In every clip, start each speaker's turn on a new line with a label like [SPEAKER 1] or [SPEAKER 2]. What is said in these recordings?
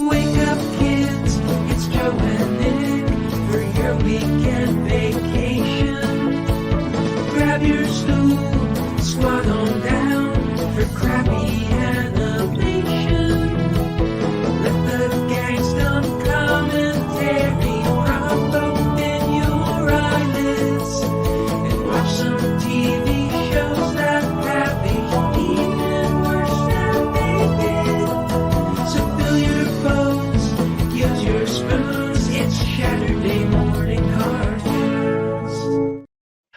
[SPEAKER 1] Wake up, kids, it's Joe and Nick for your weekend vacation. Grab your stool, squat on down for crappy animation. Let the gangsta commentary prop open your eyelids and watch some TV shows that have aged even worse than they did. So fill your bowls, use your spoons. It's Saturday morning cartoons.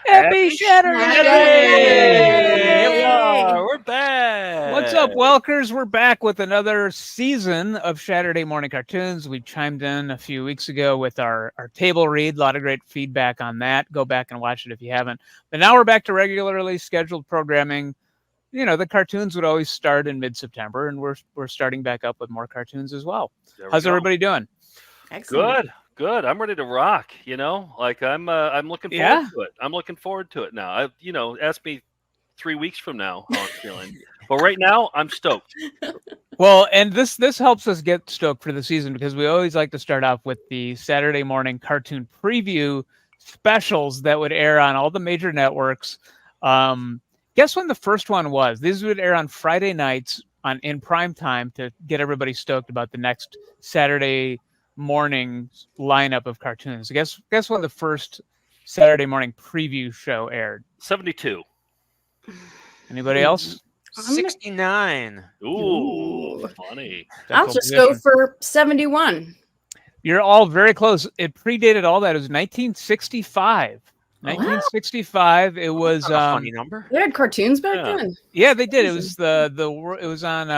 [SPEAKER 2] Happy Shaturday!
[SPEAKER 3] Here we are. We're back.
[SPEAKER 2] What's up, Welkers? We're back with another season of Saturday Morning Cartoons. We chimed in a few weeks ago with our table read. A lot of great feedback on that. Go back and watch it if you haven't. But now we're back to regularly scheduled programming. You know, the cartoons would always start in mid-September, and we're starting back up with more cartoons as well. How's everybody doing?
[SPEAKER 4] Excellent.
[SPEAKER 3] Good. I'm ready to rock. You know, like I'm looking forward to it. I'm looking forward to it now. Ask me 3 weeks from now how I'm feeling. But right now, I'm stoked.
[SPEAKER 2] Well, and this helps us get stoked for the season because we always like to start off with the Saturday morning cartoon preview specials that would air on all the major networks. Guess when the first one was? These would air on Friday nights in prime time to get everybody stoked about the next Saturday morning lineup of cartoons. Guess when the first Saturday morning preview show aired?
[SPEAKER 3] 72.
[SPEAKER 2] Anybody else?
[SPEAKER 4] 69.
[SPEAKER 3] Ooh, funny.
[SPEAKER 4] I'll just go for 71.
[SPEAKER 2] You're all very close. It predated all that. It was 1965. 1965. It was
[SPEAKER 4] a funny number.
[SPEAKER 5] They had cartoons back then.
[SPEAKER 2] Yeah, they did. It was it was on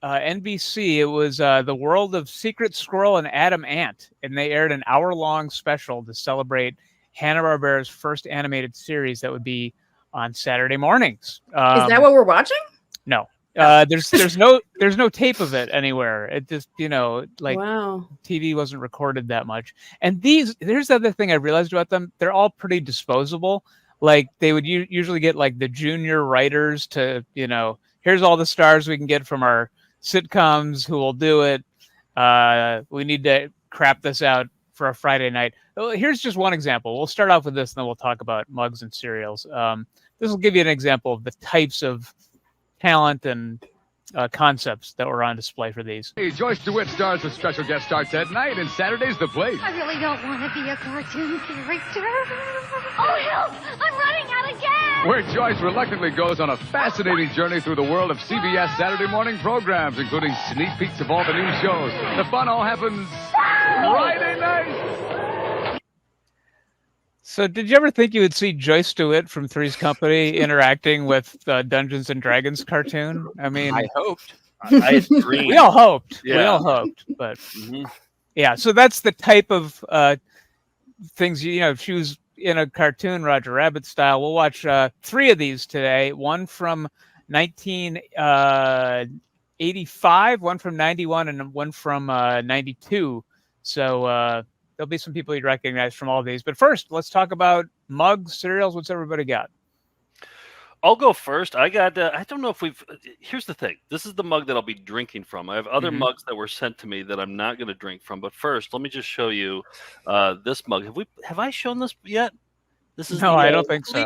[SPEAKER 2] NBC. It was The World of Secret Squirrel and Adam Ant, and they aired an hour-long special to celebrate Hanna-Barbera's first animated series that would be on Saturday mornings.
[SPEAKER 5] Is that what we're watching?
[SPEAKER 2] No. There's no tape of it anywhere. It just,
[SPEAKER 5] Wow.
[SPEAKER 2] TV wasn't recorded that much. And here's the other thing I realized about them. They're all pretty disposable. Like they would usually get like the junior writers to, here's all the stars we can get from our sitcoms who will do it. We need to crap this out for a Friday night. Here's just one example. We'll start off with this, and then we'll talk about mugs and cereals. This will give you an example of the types of talent and concepts that were on display for these.
[SPEAKER 6] Hey, Joyce DeWitt stars with special guest starts at night, and Saturday's The Plate.
[SPEAKER 7] I really don't want to be a cartoon character. Oh, help! I'm running out of gas!
[SPEAKER 6] Where Joyce reluctantly goes on a fascinating journey through the world of CBS Saturday morning programs, including sneak peeks of all the new shows. The fun all happens Friday night.
[SPEAKER 2] So did you ever think you would see Joyce DeWitt from Three's Company interacting with Dungeons and Dragons cartoon? I mean,
[SPEAKER 4] I hoped.
[SPEAKER 3] I agree.
[SPEAKER 2] We all hoped.
[SPEAKER 3] Yeah.
[SPEAKER 2] We all hoped. But yeah, so that's the type of things, she was in a cartoon, Roger Rabbit style. We'll watch 3 of these today. One from 1985, one from 91, and one from 92. So there'll be some people you'd recognize from all these. But first, let's talk about mugs, cereals. What's everybody got?
[SPEAKER 3] I'll go first. I got, I don't know if here's the thing. This is the mug that I'll be drinking from. I have other mugs that were sent to me that I'm not going to drink from. But first, let me just show you this mug. Have I shown this yet? This is
[SPEAKER 2] I don't think so.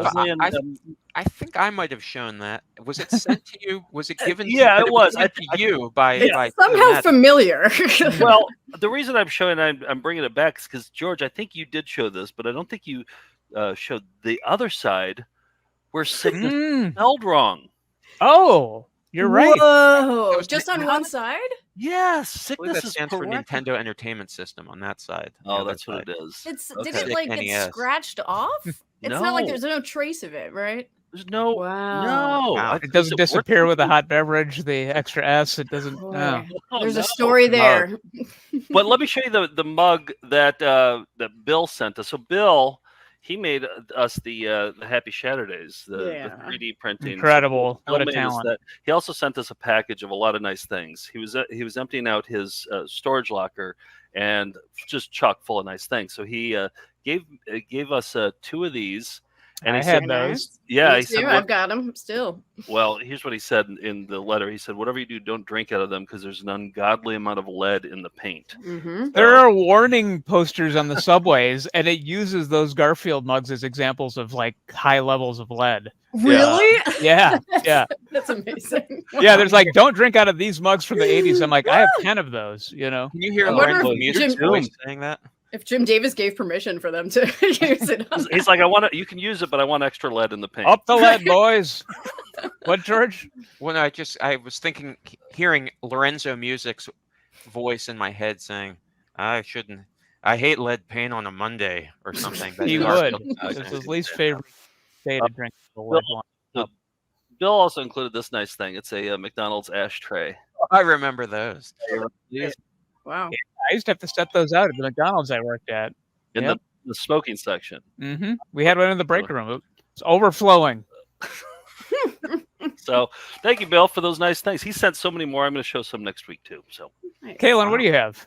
[SPEAKER 4] I think I might have shown that. Was it sent to you? Was it given
[SPEAKER 3] yeah,
[SPEAKER 4] to
[SPEAKER 3] it was.
[SPEAKER 4] sent to you by
[SPEAKER 5] somehow familiar.
[SPEAKER 3] Well, the reason I'm showing, I'm bringing it back is because, George, I think you did show this, but I don't think you showed the other side where sickness is spelled wrong.
[SPEAKER 2] Oh, you're right.
[SPEAKER 5] Whoa, just on one side?
[SPEAKER 3] Yes,
[SPEAKER 4] I believe
[SPEAKER 3] sickness
[SPEAKER 4] that
[SPEAKER 3] is
[SPEAKER 4] stands for
[SPEAKER 3] correct.
[SPEAKER 4] Nintendo Entertainment System on that side.
[SPEAKER 3] Oh, that's what it is.
[SPEAKER 5] Did it like get
[SPEAKER 4] NES.
[SPEAKER 5] scratched off? It's not like there's no trace of it, right?
[SPEAKER 3] There's no.
[SPEAKER 5] Wow.
[SPEAKER 3] No,
[SPEAKER 2] It doesn't disappear with a hot beverage. The extra S, it doesn't. No.
[SPEAKER 5] There's a story there.
[SPEAKER 3] But let me show you the mug that Bill sent us. So Bill, he made us the Happy Shaturdays, the 3D printing.
[SPEAKER 2] Incredible!
[SPEAKER 3] So
[SPEAKER 2] what a talent!
[SPEAKER 3] He also sent us a package of a lot of nice things. He was emptying out his storage locker and just chock full of nice things. So he gave us 2 of these. And
[SPEAKER 2] I
[SPEAKER 3] he
[SPEAKER 2] had
[SPEAKER 3] said,
[SPEAKER 2] those.
[SPEAKER 3] yeah,
[SPEAKER 5] Me
[SPEAKER 3] he said,
[SPEAKER 5] too, I've got them still.
[SPEAKER 3] well, here's what he said in the letter. He said, whatever you do, don't drink out of them because there's an ungodly amount of lead in the paint.
[SPEAKER 5] Mm-hmm.
[SPEAKER 2] There are warning posters on the subways, and it uses those Garfield mugs as examples of like high levels of lead.
[SPEAKER 5] Really?
[SPEAKER 2] Yeah, yeah,
[SPEAKER 5] That's amazing.
[SPEAKER 2] yeah. There's like, don't drink out of these mugs from the '80s. I'm like, I have 10 of those. You know.
[SPEAKER 4] Can you hear
[SPEAKER 5] I wonder
[SPEAKER 4] Lorenzo
[SPEAKER 5] if
[SPEAKER 4] Music's
[SPEAKER 5] Jim-
[SPEAKER 4] voice saying that?
[SPEAKER 5] If Jim Davis gave permission for them to use it.
[SPEAKER 3] He's like, you can use it, but I want extra lead in the paint.
[SPEAKER 2] Up the lead, boys. What, George?
[SPEAKER 4] When I was thinking, hearing Lorenzo Music's voice in my head saying, I hate lead paint on a Monday or something. That's
[SPEAKER 2] He
[SPEAKER 4] Garfield.
[SPEAKER 2] would. It's his least favorite day to drink the lead one.
[SPEAKER 3] Bill also included this nice thing. It's a McDonald's ashtray.
[SPEAKER 4] I remember those.
[SPEAKER 5] Wow.
[SPEAKER 2] I used to have to set those out at the McDonald's I worked at.
[SPEAKER 3] In
[SPEAKER 2] Yep.
[SPEAKER 3] the smoking section.
[SPEAKER 2] Mm-hmm. We had one in the break room. It's overflowing.
[SPEAKER 3] So thank you, Bill, for those nice things. He sent so many more. I'm going to show some next week too. So,
[SPEAKER 5] Nice.
[SPEAKER 2] Kaylin, what do you have?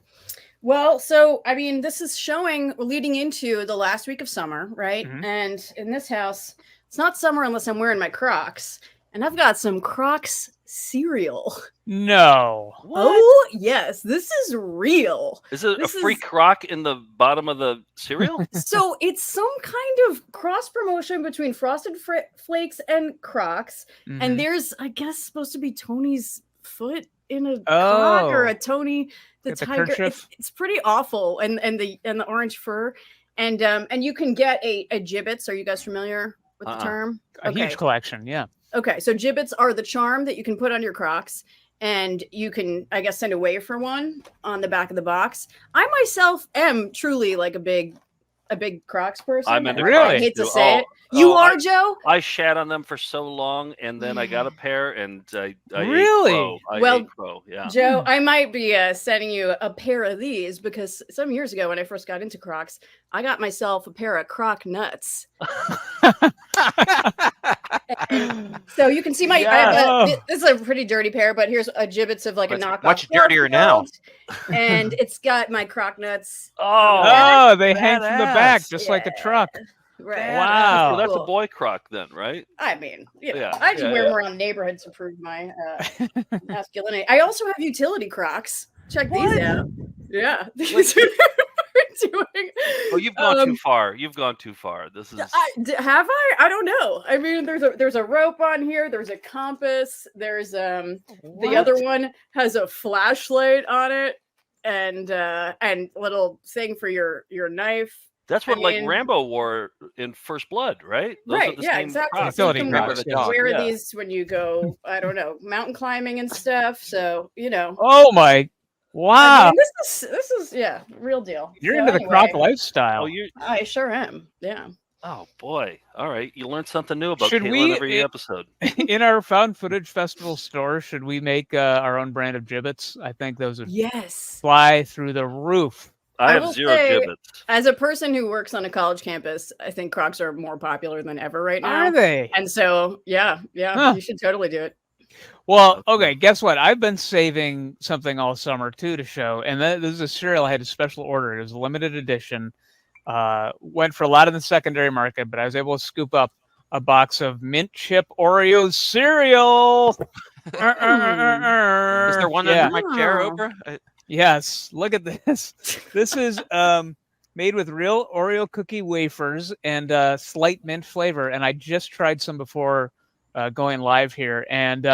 [SPEAKER 5] Well, so I mean, this is showing leading into the last week of summer, right?
[SPEAKER 2] Mhm.
[SPEAKER 5] And in this house, it's not summer unless I'm wearing my Crocs, and I've got some Crocs cereal.
[SPEAKER 2] No.
[SPEAKER 5] Oh yes, this is real.
[SPEAKER 3] is it
[SPEAKER 5] This
[SPEAKER 3] a free
[SPEAKER 5] is-
[SPEAKER 3] crock in the bottom of the cereal?
[SPEAKER 5] So it's some kind of cross promotion between Frosted Flakes and Crocs,
[SPEAKER 2] Mhm.
[SPEAKER 5] and there's, I guess, supposed to be Tony's foot in a Croc or
[SPEAKER 2] Oh.
[SPEAKER 5] a Tony the
[SPEAKER 2] Get the
[SPEAKER 5] tiger.
[SPEAKER 2] kerchief?
[SPEAKER 5] It's pretty awful, and the orange fur, and you can get a gibbets. Are you guys familiar with the term?
[SPEAKER 2] A huge collection, yeah.
[SPEAKER 5] Okay, so gibbets are the charm that you can put on your Crocs, and you can, I guess, send away for one on the back of the box. I myself am truly like a big Crocs person.
[SPEAKER 3] I'm into
[SPEAKER 2] Really?
[SPEAKER 5] I
[SPEAKER 3] Crocs
[SPEAKER 5] hate to
[SPEAKER 3] too.
[SPEAKER 5] say it. You are, Joe?
[SPEAKER 3] I shat on them for so long, and then I got a pair, and I
[SPEAKER 2] Really?
[SPEAKER 3] ate crow. I
[SPEAKER 5] Well,
[SPEAKER 3] ate crow. Yeah.
[SPEAKER 5] Joe, I might be sending you a pair of these because some years ago when I first got into Crocs, I got myself a pair of Croc nuts. So you can see my. This is a pretty dirty pair, but here's a gibbets of like a
[SPEAKER 4] It's
[SPEAKER 5] knockoff.
[SPEAKER 4] much dirtier now.
[SPEAKER 5] And it's got my Croc nuts.
[SPEAKER 3] Oh,
[SPEAKER 2] Oh, they hang from the back
[SPEAKER 3] badass.
[SPEAKER 2] just like a truck.
[SPEAKER 5] Right.
[SPEAKER 2] Wow.
[SPEAKER 3] So that's a
[SPEAKER 5] Cool.
[SPEAKER 3] boy crock then, right?
[SPEAKER 5] I mean, you know,
[SPEAKER 3] Yeah,
[SPEAKER 5] I just
[SPEAKER 3] yeah,
[SPEAKER 5] wear
[SPEAKER 3] yeah.
[SPEAKER 5] them around neighborhoods to prove my masculinity. I also have utility Crocs. Check these out. Yeah. These are doing.
[SPEAKER 3] Oh, you've gone too far. You've gone too far. This is.
[SPEAKER 5] Have I? I don't know. I mean, there's a rope on here. There's a compass. There's the other one has a flashlight on it, and little thing for your knife.
[SPEAKER 3] That's what
[SPEAKER 5] I mean-
[SPEAKER 3] Rambo wore in First Blood, right? Those are
[SPEAKER 5] Right.
[SPEAKER 3] the
[SPEAKER 5] Yeah.
[SPEAKER 3] same
[SPEAKER 5] Exactly.
[SPEAKER 3] Crocs.
[SPEAKER 5] So you
[SPEAKER 2] Utility
[SPEAKER 5] can
[SPEAKER 2] Crocs, yeah.
[SPEAKER 5] wear
[SPEAKER 3] Yeah.
[SPEAKER 5] these when you go. I don't know, mountain climbing and stuff. So you know.
[SPEAKER 2] Oh my! Wow,
[SPEAKER 5] I mean, this is yeah, real deal.
[SPEAKER 2] you're
[SPEAKER 5] So
[SPEAKER 2] into the
[SPEAKER 5] anyway,
[SPEAKER 2] Croc lifestyle.
[SPEAKER 3] Oh, you.
[SPEAKER 5] I sure am. Yeah.
[SPEAKER 3] Oh boy! All right, you learn something new about
[SPEAKER 2] Should
[SPEAKER 3] Caitlin
[SPEAKER 2] we-
[SPEAKER 3] every episode.
[SPEAKER 2] In our found footage festival store, should we make our own brand of gibbets? I think those would
[SPEAKER 5] Yes.
[SPEAKER 2] fly through the roof.
[SPEAKER 3] I
[SPEAKER 5] I
[SPEAKER 3] have
[SPEAKER 5] will
[SPEAKER 3] 0
[SPEAKER 5] say-
[SPEAKER 3] gibbets.
[SPEAKER 5] As a person who works on a college campus, I think Crocs are more popular than ever right now.
[SPEAKER 2] Are they?
[SPEAKER 5] And so, yeah,
[SPEAKER 2] Huh.
[SPEAKER 5] you should totally do it.
[SPEAKER 2] Well, okay, guess what? I've been saving something all summer too to show, and this is a cereal I had a special order. It was a limited edition. Went for a lot in the secondary market, but I was able to scoop up a box of mint chip Oreo cereal.
[SPEAKER 4] Is there one
[SPEAKER 2] Yeah.
[SPEAKER 4] under my chair,
[SPEAKER 5] Oh.
[SPEAKER 4] Oprah?
[SPEAKER 2] Yes, look at this. This is made with real Oreo cookie wafers and slight mint flavor, and I just tried some before going live here, and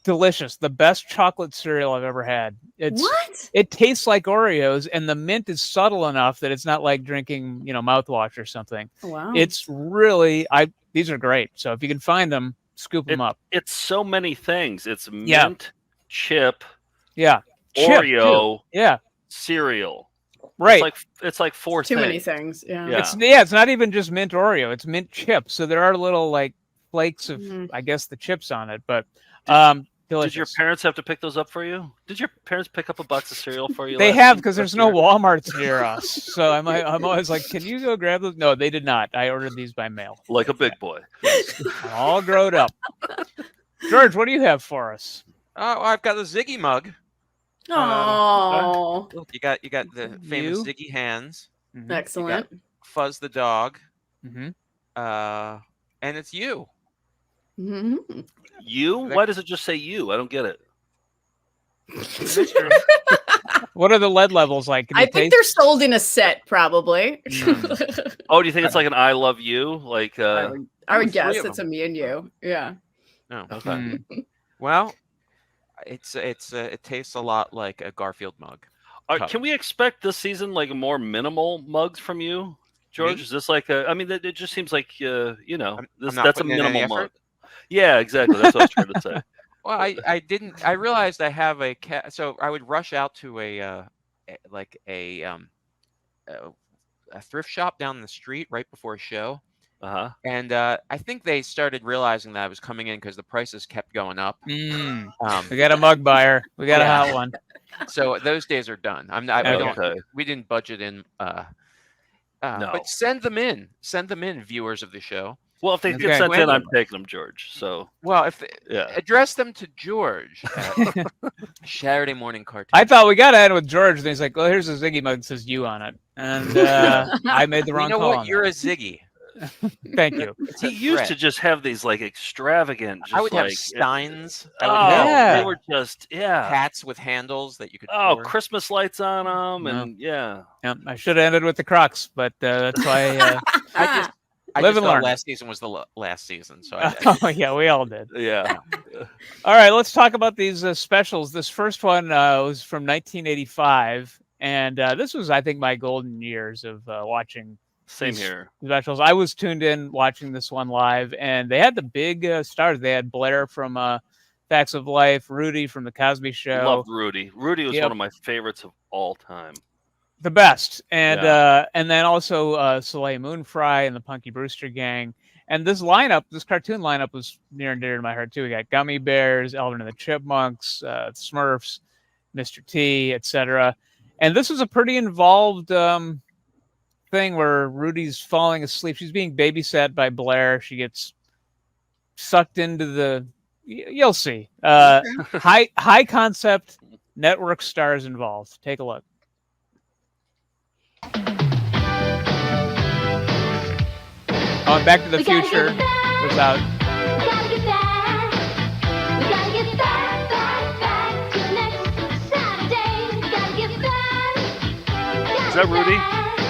[SPEAKER 2] delicious. The best chocolate cereal I've ever had.
[SPEAKER 5] What?
[SPEAKER 2] It tastes like Oreos, and the mint is subtle enough that it's not like drinking, mouthwash or something.
[SPEAKER 5] Wow.
[SPEAKER 2] It's really, these are great. So if you can find them, scoop them up.
[SPEAKER 3] It's so many things. It's
[SPEAKER 2] Yeah.
[SPEAKER 3] mint, chip,
[SPEAKER 2] Yeah. Chip, too.
[SPEAKER 3] Oreo,
[SPEAKER 2] Yeah.
[SPEAKER 3] cereal.
[SPEAKER 2] Right.
[SPEAKER 3] It's like 4
[SPEAKER 5] too
[SPEAKER 3] things.
[SPEAKER 5] many things. Yeah.
[SPEAKER 3] Yeah.
[SPEAKER 2] It's not even just mint Oreo. It's mint chip. So there are little like flakes of,
[SPEAKER 5] Mhm.
[SPEAKER 2] I guess, the chips on it. But delicious.
[SPEAKER 3] Did your parents have to pick those up for you? Did your parents pick up a box of cereal for you?
[SPEAKER 2] They
[SPEAKER 3] last
[SPEAKER 2] have
[SPEAKER 3] week,
[SPEAKER 2] because there's
[SPEAKER 3] last
[SPEAKER 2] no
[SPEAKER 3] year?
[SPEAKER 2] Walmarts near us. So I'm always like, can you go grab those? No, they did not. I ordered these by mail.
[SPEAKER 3] Like a big boy.
[SPEAKER 2] I'm all grown up. George, what do you have for us?
[SPEAKER 4] Oh, I've got the Ziggy mug.
[SPEAKER 5] Oh,
[SPEAKER 4] Look, you got the famous
[SPEAKER 2] You?
[SPEAKER 4] Ziggy hands.
[SPEAKER 2] Mhm.
[SPEAKER 5] excellent.
[SPEAKER 4] Fuzz the dog.
[SPEAKER 2] Mhm.
[SPEAKER 4] and it's you.
[SPEAKER 5] Mhm.
[SPEAKER 3] You? Why does it just say you? I don't get it.
[SPEAKER 2] What are the lead levels like? Can
[SPEAKER 5] I
[SPEAKER 2] you
[SPEAKER 5] think
[SPEAKER 2] taste?
[SPEAKER 5] they're sold in a set, probably.
[SPEAKER 3] Oh, do you think it's like an I love you? Like
[SPEAKER 5] I would
[SPEAKER 4] Ooh, 3
[SPEAKER 5] guess
[SPEAKER 4] of
[SPEAKER 5] it's a
[SPEAKER 4] them.
[SPEAKER 5] me and you. Yeah.
[SPEAKER 4] No.
[SPEAKER 3] okay.
[SPEAKER 2] Hmm.
[SPEAKER 4] Well, it tastes a lot like a Garfield mug. cup.
[SPEAKER 3] Can we expect this season like more minimal mugs from you, George?
[SPEAKER 4] Me?
[SPEAKER 3] Is this like a? I mean, it just seems like
[SPEAKER 4] I'm
[SPEAKER 3] this
[SPEAKER 4] not
[SPEAKER 3] that's a
[SPEAKER 4] putting in any
[SPEAKER 3] minimal
[SPEAKER 4] effort?
[SPEAKER 3] mug. Yeah, exactly. That's what I was trying to say.
[SPEAKER 4] Well, I didn't. I realized I have a cat, so I would rush out to a thrift shop down the street right before a show,
[SPEAKER 3] Uh-huh.
[SPEAKER 4] and I think they started realizing that I was coming in because the prices kept going up.
[SPEAKER 2] Mm.
[SPEAKER 4] Um,
[SPEAKER 2] We got a mug buyer. We got a
[SPEAKER 4] Yeah.
[SPEAKER 2] hot one.
[SPEAKER 4] so those days are done. I'm not.
[SPEAKER 3] Okay.
[SPEAKER 4] We didn't budget in.
[SPEAKER 3] No.
[SPEAKER 4] But send them in. Send them in, viewers of the show.
[SPEAKER 3] Well, if they
[SPEAKER 2] Okay.
[SPEAKER 3] get sent in, I'm
[SPEAKER 4] Anyone.
[SPEAKER 3] taking them, George. So
[SPEAKER 4] Well, if
[SPEAKER 3] yeah.
[SPEAKER 4] address them to George at Saturday Morning Cartoon.
[SPEAKER 2] I thought we got to end with George, and he's like, "Well, here's a Ziggy mug that says you on it," and I made the wrong
[SPEAKER 4] You know
[SPEAKER 2] call.
[SPEAKER 4] what?
[SPEAKER 2] on
[SPEAKER 4] You're
[SPEAKER 2] that.
[SPEAKER 4] a Ziggy.
[SPEAKER 2] Thank you.
[SPEAKER 4] It's
[SPEAKER 3] He
[SPEAKER 4] a
[SPEAKER 3] used
[SPEAKER 4] threat.
[SPEAKER 3] to just have these like extravagant, just
[SPEAKER 4] I would have
[SPEAKER 3] like
[SPEAKER 4] steins. I
[SPEAKER 3] oh,
[SPEAKER 4] would have
[SPEAKER 2] Yeah.
[SPEAKER 3] they were just
[SPEAKER 4] hats with handles that you could.
[SPEAKER 3] Oh,
[SPEAKER 4] pour.
[SPEAKER 3] Christmas lights on them,
[SPEAKER 2] No.
[SPEAKER 3] and yeah.
[SPEAKER 2] Yep, I should have ended with the Crocs, but that's why.
[SPEAKER 4] I
[SPEAKER 2] Live
[SPEAKER 4] just
[SPEAKER 2] and
[SPEAKER 4] thought
[SPEAKER 2] learn.
[SPEAKER 4] last season was the last season, so I,
[SPEAKER 2] Oh yeah, we all did.
[SPEAKER 3] Yeah.
[SPEAKER 2] All right, let's talk about these specials. This first one was from 1985, and this was, I think, my golden years of watching
[SPEAKER 3] Same
[SPEAKER 2] these
[SPEAKER 3] here.
[SPEAKER 2] specials. I was tuned in watching this one live, and they had the big stars. They had Blair from Facts of Life, Rudy from The Cosby Show.
[SPEAKER 3] Loved Rudy. Rudy was
[SPEAKER 2] Yep.
[SPEAKER 3] one of my favorites of all time.
[SPEAKER 2] The best, and
[SPEAKER 3] Yeah.
[SPEAKER 2] and then also Soleil Moonfry and the Punky Brewster Gang. And this lineup, this cartoon lineup, was near and dear to my heart too. We got Gummy Bears, Alvin and the Chipmunks, Smurfs, Mr. T, etc. And this was a pretty involved thing where Rudy's falling asleep. She's being babysat by Blair. She gets sucked into the. You'll see. High concept network stars involved. Take a look. Oh, and Back to the
[SPEAKER 7] We gotta
[SPEAKER 2] Future
[SPEAKER 7] get back.
[SPEAKER 2] was out.
[SPEAKER 7] We gotta get back. We gotta get back, back to next Saturday. We gotta get back.
[SPEAKER 3] Is that Rudy?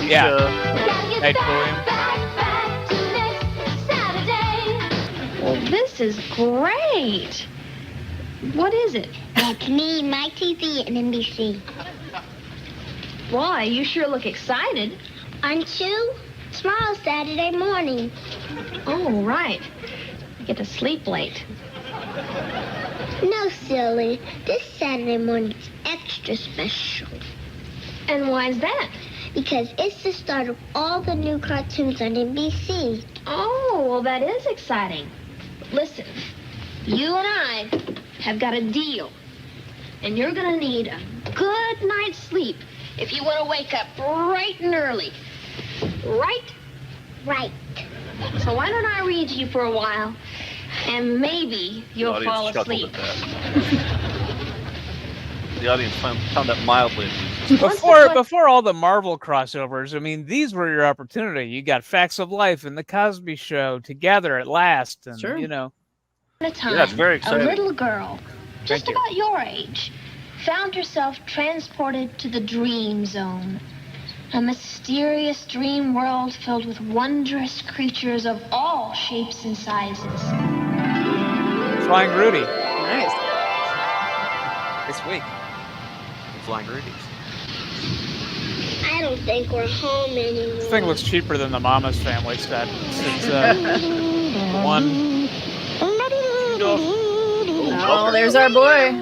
[SPEAKER 3] He's,
[SPEAKER 2] Yeah.
[SPEAKER 7] We gotta get
[SPEAKER 2] Night
[SPEAKER 7] back,
[SPEAKER 2] William.
[SPEAKER 7] back to next Saturday. Well, this is great. What is it?
[SPEAKER 8] That's me, my TV, and NBC.
[SPEAKER 7] Boy, you sure look excited.
[SPEAKER 8] Aren't you? Tomorrow's Saturday morning.
[SPEAKER 7] Oh, right. You get to sleep late.
[SPEAKER 8] No, silly. This Saturday morning's extra special.
[SPEAKER 7] And why's that?
[SPEAKER 8] Because it's the start of all the new cartoons on NBC.
[SPEAKER 7] Oh, well, that is exciting. Listen, you and I have got a deal. And you're going to need a good night's sleep if you want to wake up bright and early. Right?
[SPEAKER 8] Right.
[SPEAKER 7] So why don't I read to you for a while, and maybe
[SPEAKER 3] The
[SPEAKER 7] you'll
[SPEAKER 3] audience
[SPEAKER 7] fall
[SPEAKER 3] chuckled
[SPEAKER 7] asleep.
[SPEAKER 3] at that. The audience found that mildly amusing.
[SPEAKER 2] Before all the Marvel crossovers, I mean, these were your opportunity. You got Facts of Life and The Cosby Show together at last, and
[SPEAKER 5] Sure.
[SPEAKER 2] you know.
[SPEAKER 7] At a time,
[SPEAKER 3] Yeah, it's very
[SPEAKER 7] a
[SPEAKER 3] exciting.
[SPEAKER 7] little girl, just
[SPEAKER 2] you.
[SPEAKER 7] about your age, found herself transported to the dream zone. A mysterious dream world filled with wondrous creatures of all shapes and sizes.
[SPEAKER 2] Flying Rudy.
[SPEAKER 5] Nice.
[SPEAKER 4] This week, Flying Rudies.
[SPEAKER 8] I don't think we're home anymore.
[SPEAKER 2] This thing looks cheaper than the Mama's Family set. It's one.
[SPEAKER 5] Oh, there's our boy.